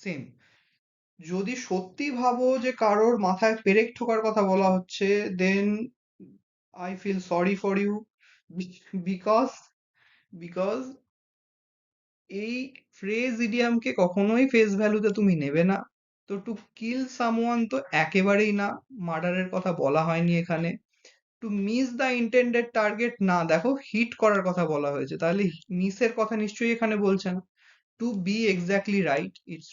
সেম, যদি সত্যি ভাবো যে কারোর মাথায় পেরেক ঠোকার কথা বলা হচ্ছে, then I feel sorry for you, because because এই ফ্রেজ ইডিয়ামকে কখনোই ফেস ভ্যালুতে তুমি নেবে না। তো টু কিল সামওয়ান তো একেবারেই না, মার্ডারের কথা বলা হয়নি এখানে। To miss the intended target, না, দেখো হিট করার কথা বলা হয়েছে, তাহলে মিসের কথা নিশ্চয়ই এখানে বলছে না। To be exactly right, it's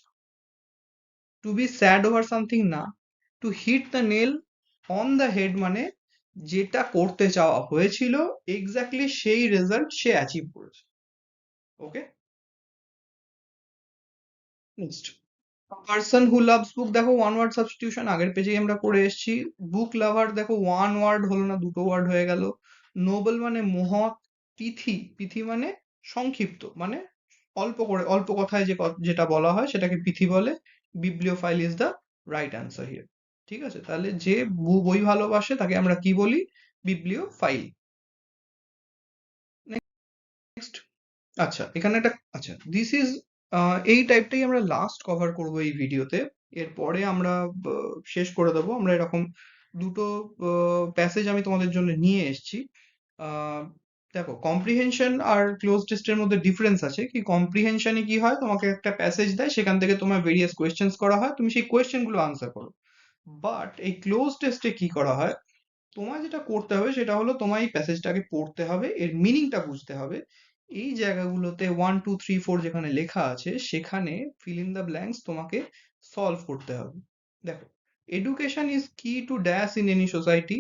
to be sad over something, না। To hit the nail on the head মানে যেটা করতে চাওয়া হয়েছিল এক্স্যাক্টলি সেই রেজাল্ট সে অ্যাচিভ করেছে। ওকে, নেক্সট, পার্সন হু লাভস বুক, দেখো ওয়ান ওয়ার্ড সাবস্টিটিউশন আগের পেজেই আমরা করে এসেছি। বুক লাভার, দেখো ওয়ান ওয়ার্ড হলো না, দুটো ওয়ার্ড হয়ে গেল। নোবেল মানে মহৎ। পিথি, পিথি মানে সংক্ষিপ্ত, মানে অল্প করে, অল্প কথায় যেটা বলা হয় সেটাকে পিথি বলে। বিবলিওফাইল is the right answer here. ঠিক আছে, তাহলে যে বই ভালোবাসে তাকে আমরা কি বলি? বিবলিওফাইল। নেক্সট, আচ্ছা, এখানে একটা, আচ্ছা, দিস ইজ, এই টাইপটাই আমরা লাস্ট কভার করব এই ভিডিওতে। এরপরে আমরা শেষ করে দেবো। আমরা এরকম দুটো প্যাসেজ আমি তোমাদের জন্য নিয়ে এসেছি। দেখো, কম্প্রিহেনশন আর ক্লোজ টেস্টের মধ্যে ডিফারেন্স আছে কি? কম্প্রিহেনশনে কি হয়, তোমাকে একটা প্যাসেজ দেয়, সেখান থেকে তোমার ভেরিয়াস কোয়েশ্চেন্স করা হয়, তুমি সেই কোয়েশ্চেন গুলো আনসার করো। বাট এই ক্লোজ টেস্টে কি করা হয়, তোমার যেটা করতে হবে সেটা হলো তোমার এই প্যাসেজটাকে পড়তে হবে, এর মিনিংটা বুঝতে হবে। এই জায়গাগুলোতে 1 2 3 4 যেখানে লেখা আছে সেখানে ফিল ইন দ্য ব্ল্যাঙ্কস তোমাকে সলভ করতে হবে। দেখো, education is key to dash in any society.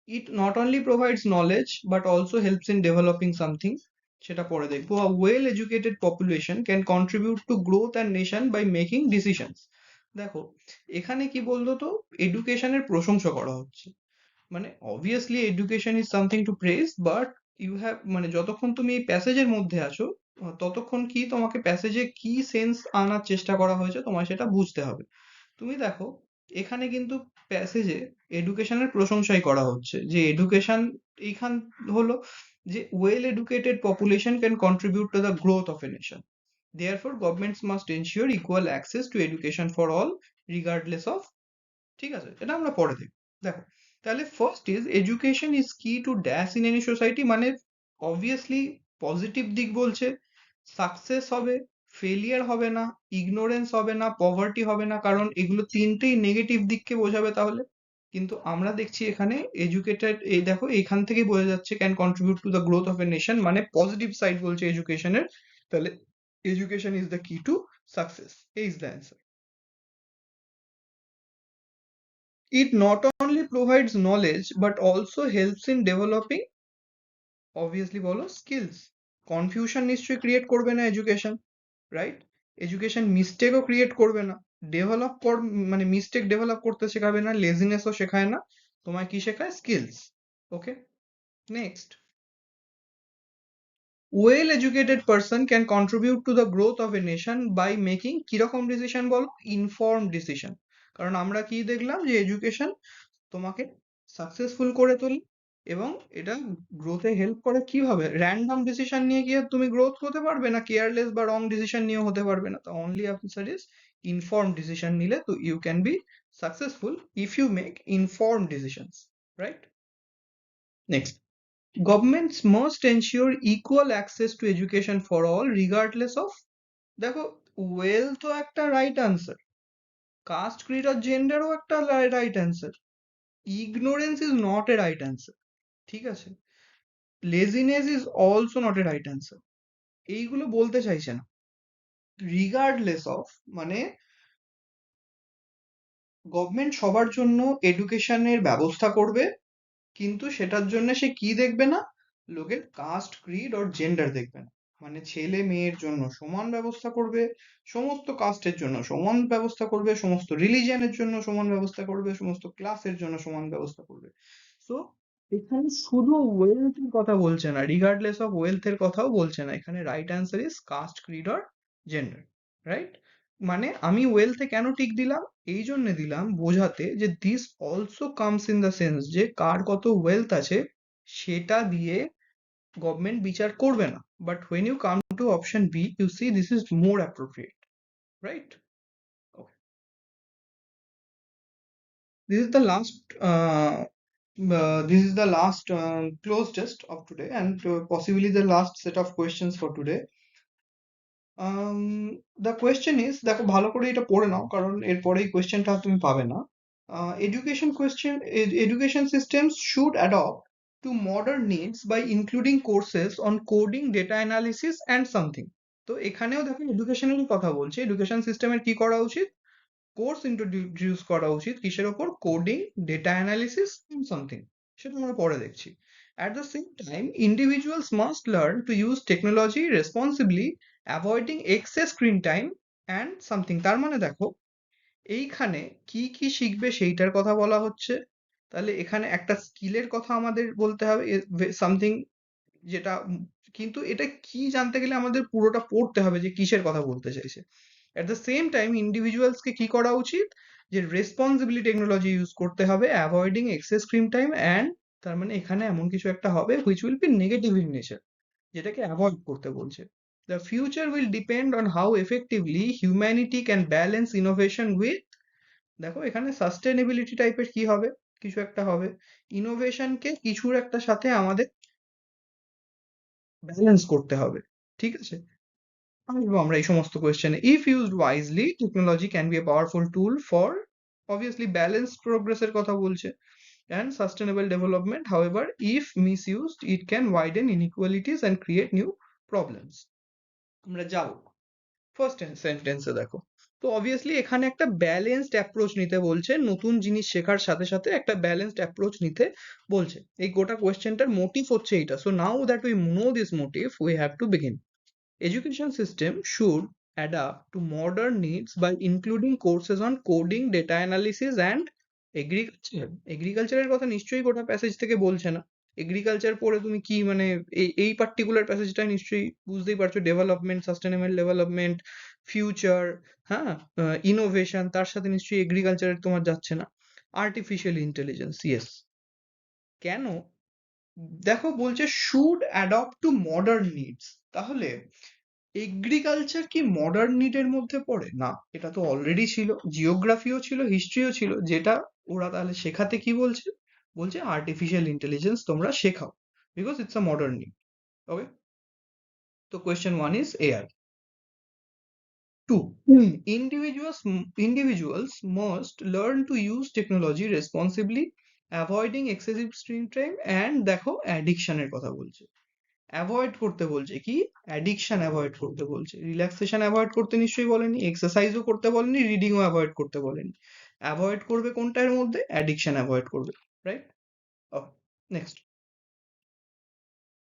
It not only provides knowledge but also helps in developing something. সেটা পরে দেখবো। A well educated population can contribute to growth and nation by making decisions. দেখো, এখানে কি বলতো, তো এডুকেশনের প্রশংসা করা হচ্ছে। মানে obviously education is something to praise, but you have, মানে যতক্ষণ তুমি এই প্যাসেজের মধ্যে আছো ততক্ষণ কি তোমাকে প্যাসেজে কি সেন্স আনার চেষ্টা করা হয়েছে তোমায় সেটা বুঝতে হবে। তুমি দেখো, এখানে কিন্তু প্যাসেজে এডুকেশনের প্রশংসাই করা হচ্ছে, যে এডুকেশন এইখান হলো যে well educated population can contribute to the growth of a nation, therefore governments must ensure equal access to education for all regardless of. ঠিক আছে, এটা আমরা পরে দেখব। দেখো, তাহলে first is education is key to dash in any society, মানে obviously positive দিক বলছে, সাকসেস হবে, ফেলিয়ার হবে না, ইগনোরেন্স হবে না, পভার্টি হবে না, কারণ এগুলো তিনটেই নেগেটিভ দিককে বোঝাবে তাহলে। কিন্তু আমরা দেখছি এখানে এডুকেটেড, এই দেখো এখান থেকেই বোঝা যাচ্ছে can contribute to the growth of a nation, মানে পজিটিভ সাইড বলছে এডুকেশনের, তাহলে এডুকেশন ইজ দ্য কি টু সাকসেস, এই is the answer. It not only provides knowledge but also helps in developing, obviously বলো, স্কিলস। কনফিউশন নিশ্চয়ই create করবে না এডুকেশন, রাইট? এডুকেশন মিস্টেকও ক্রিয়েট করবে না, ডেভেলপ মানে মিস্টেক ডেভেলপ করতে শেখাবে না, লেজিনেসও শেখায় না, তোমায় কি শেখায়? Skills. Okay, next. Well educated person can contribute to the growth of a nation by making কিরকম ডিসিশন বলো? Inform decision. কারণ আমরা কি দেখলাম যে এডুকেশন তোমাকে সাকসেসফুল করে তোলে এবং এটা গ্রোথে হেল্প করে কিভাবে? র্যান্ডম ডিসিশন নিয়ে কি আর তুমি গ্রোথ হতে পারবে না? কেয়ারলেস বা রং ডিসিশন নিয়েও হতে পারবে না। তো only answer is inform decision নিলে তো you can be successful if you make inform decisions, right? Next, governments must ensure equal access to education for all regardless of, দেখো ওয়েল তো একটা রাইট আনসার, কাস্ট ক্রিড আর জেন্ডারও একটা right answer, ignorance is not a right answer, ঠিক আছে? laziness is also not a right answer, এইগুলো বলতে চাইছে না। রিগার্ডলেস অফ মানে গভর্নমেন্ট সবার জন্য এডুকেশনের ব্যবস্থা করবে, কিন্তু সেটার জন্য সে কি দেখবে না? লোকের কাস্ট ক্রিড আর জেন্ডার দেখবে না। মানে ছেলে মেয়ের জন্য সমান ব্যবস্থা করবে, সমস্ত কাস্টের জন্য সমান ব্যবস্থা করবে, সমস্ত রিলিজিয়নের জন্য সমান ব্যবস্থা করবে, সমস্ত ক্লাসের জন্য সমান ব্যবস্থা করবে। সো এখানে শুধু ওয়েলথের কথা বলছে না, রিগার্ডলেস অফ ওয়েলথের কথাও বলছে না, এখানে right answer is caste creed or gender, right? মানে আমি ওয়েলথে কেন টিক দিলাম? এই জন্য দিলাম বোঝাতে যে this also comes in the sense যে কার কত ওয়েলথ আছে সেটা দিয়ে গভর্নমেন্ট বিচার করবে না, but when you come to option B you see this is more appropriate, right? Okay. This is the last this is the last close test of today and possibly the last set of questions for today. The question is, দেখো ভালো করে এটা পড়ে নাও কারণ এরপরে এই কোয়েশ্চেনটা তুমি পাবে না। Education systems should adopt to modern needs by including courses on coding, data analysis and something. তো এখানেও দেখো এডুকেশনেরই কথা বলছে, এডুকেশন সিস্টেমের কি করা উচিত? কোর্স ইন্ট্রোডিউস করা উচিত কিসের ওপর? কোডিং, ডেটা অ্যানালিসিস সামথিং, সেটা আমরা পরে দেখছি। At the same time individuals must learn to use technology responsibly, avoiding excess screen time and something. তার মানে দেখো এইখানে কি কি শিখবে সেইটার কথা বলা হচ্ছে, তাহলে এখানে একটা স্কিলের কথা আমাদের বলতে হবে সামথিং, যেটা কিন্তু এটা কি জানতে গেলে আমাদের পুরোটা পড়তে হবে যে কিসের কথা বলতে চাইছে। অ্যাট দ্য সেম টাইম ইন্ডিভিজুয়ালসকে কি করা উচিত? যে রেসপন্সিবলি টেকনোলজি ইউজ করতে হবে, avoiding excess screen time and, তার মানে এখানে এমন কিছু একটা হবে which will be negative in nature, যেটাকে অ্যাভয়েড করতে বলছে। The future will depend on how effectively humanity can balance innovation with, দেখো এখানে সাস্টেনেবিলিটি টাইপের কি হবে? কিছু একটা হবে, ইনোভেশনকে কিছুর একটা সাথে আমাদের ব্যালেন্স করতে হবে, ঠিক আছে? আসবো আমরা এই সমস্ত কোয়েশ্চেনে। If used wisely technology can be a powerful tool for, obviously balanced প্রোগ্রেসের কথা বলছে, and sustainable development. However, if misused, it can widen inequalities and create new problems. আমরা যাব ফার্স্ট সেন্টেন্সে, দেখো তো অবভিয়াসলি এখানে একটা ব্যালেন্সড অ্যাপ্রোচ নিতে বলছে, নতুন জিনিস শেখার সাথে সাথে একটা ব্যালেন্সড অ্যাপ্রোচ নিতে বলছে। এই গোটা কোয়েশ্চেনটার মোটিভ হচ্ছে এইটা। So now that we know this motive, we have to begin. Education system should adapt to modern needs by including courses on coding, data analysis and agriculture. এগ্রিকালচারের কথা নিশ্চয়ই গোটা প্যাসেজ থেকে বলছে না। এগ্রিকালচার পড়ে তুমি কি মানে এই পার্টিকুলার প্যাসেজটা নিশ্চয়ই বুঝতেই পারছো, ডেভেলপমেন্ট, সাস্টেনেবল ডেভেলপমেন্ট, ফিউচার, হ্যাঁ, ইনোভেশন, তার সাথে নিশ্চয়ই এগ্রিকালচারের তোমার যাচ্ছে না। Artificial intelligence, yes. কেন? দেখো বলছে should adopt two modern needs, তাহলে এগ্রিকালচার কি মডার্ন নিডের মধ্যে পড়ে? না, এটা তো অলরেডি ছিল, জিওগ্রাফিও ছিল, হিস্ট্রিও ছিল, যেটা ওরা তাহলে শেখাতে কি বলছে? বলছে আর্টিফিশিয়াল ইন্টেলিজেন্স তোমরা শেখাও, because it's a modern need. Okay, so question 1 is AI. 2. Individuals must learn to use technology responsibly, avoiding excessive screen time, and দেখো addiction এর কথা বলছে। অ্যাভয়েড করতে বলছে কি, অ্যাডিকশন অ্যাভয়েড করতে বলছে, রিল্যাক্সেশন অ্যাভয়েড করতে নিশ্চয়ই বলেনি, এক্সারসাইজও করতে বলেনি, রিডিংও অ্যাভয়েড করতে বলেনি। অ্যাভয়েড করবে কোনটার মধ্যে? অ্যাডিকশন অ্যাভয়েড করবে, right? Next,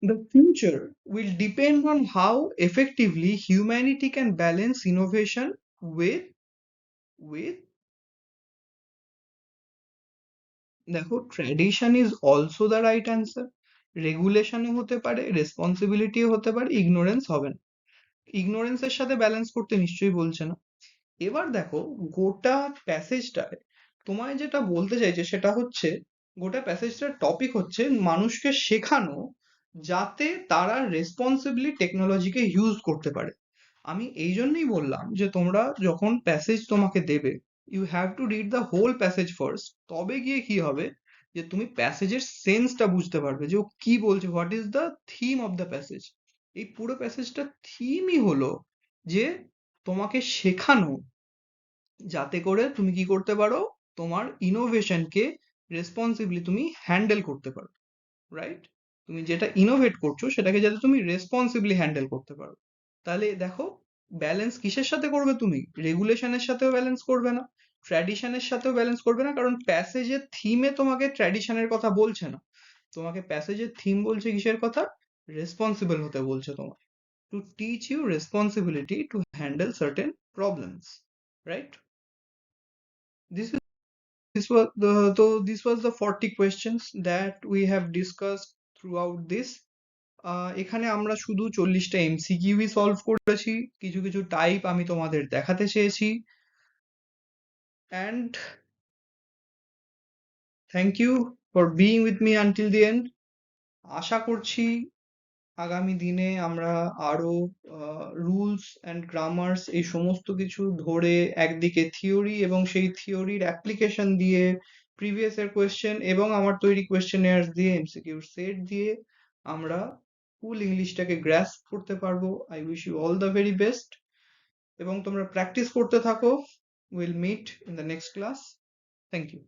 the future will depend on how effectively humanity can balance innovation with দেখো tradition is also the right answer. রেগুলেশনও হতে পারে, রেসপন্সিবিলিটিও হতে পারে, ইগনোরেন্স হবে না। ইগনোরেন্সের সাথে ব্যালেন্স করতে নিশ্চয়ই বলছে না। এবার দেখো গোটা প্যাসেজটায় তোমায় যেটা বলতে চাইছে সেটা হচ্ছে, গোটা প্যাসেজটার টপিক হচ্ছে মানুষকে শেখানো যাতে তারা রেসপন্সিবলি টেকনোলজিকে ইউজ করতে পারে। আমি এই জন্যই বললাম যে তোমরা যখন প্যাসেজ তোমাকে দেবে, you have to read the whole passage first, তবে গিয়ে কি হবে যে তুমি প্যাসেজের সেন্সটা বুঝতে পারবে যে ও কি বলছে, what is the theme of the passage. এই পুরো প্যাসেজটা থিমই হলো যে তোমাকে শেখানো যাতে করে তুমি কি করতে পারো, তোমার ইনোভেশনকে রেসপন্সিবলি তুমি হ্যান্ডেল করতে পারো, রাইট? তুমি যেটা ইনোভেট করছো সেটাকে যাতে তুমি রেসপন্সিবলি হ্যান্ডেল করতে পারো। তাহলে দেখো ব্যালেন্স কিসের সাথে করবে তুমি? রেগুলেশনের সাথেও ব্যালেন্স করবে না, ট্র্যাডিশনের সাথেও ব্যালেন্স করবে না, কারণ প্যাসেজের থিমে তোমাকে ট্র্যাডিশনের কথা বলছে না, তোমাকে প্যাসেজের থিম বলছে কিসের কথা? রেসপন্সিবল হতে বলছে তোমাকে, to teach you responsibility to handle certain problems, right? This is this was the 40 questions that we have discussed throughout this. এখানে আমরা শুধু 40টা এমসিকিউই সলভ করেছি, কিছু কিছু টাইপ আমি তোমাদের দেখাতে চেয়েছি। and thank you for being with me until the end. আশা করছি আগামী দিনে আমরা আরো রুলস অ্যান্ড গ্রামার্স এই সমস্ত কিছু ধরে একদিকে থিওরি এবং সেই থিওরির অ্যাপ্লিকেশন দিয়ে, প্রিভিয়াস এর কোয়েশ্চেন এবং আমার তৈরি কোয়েশ্চেনিয়ার দিয়ে, এমসিকিউর সেট দিয়ে আমরা ফুল ইংলিশটাকে গ্র্যাস্প করতে পারবো। I wish you all the very best এবং তোমরা প্র্যাকটিস করতে থাকো। Will meet in the next class. Thank you.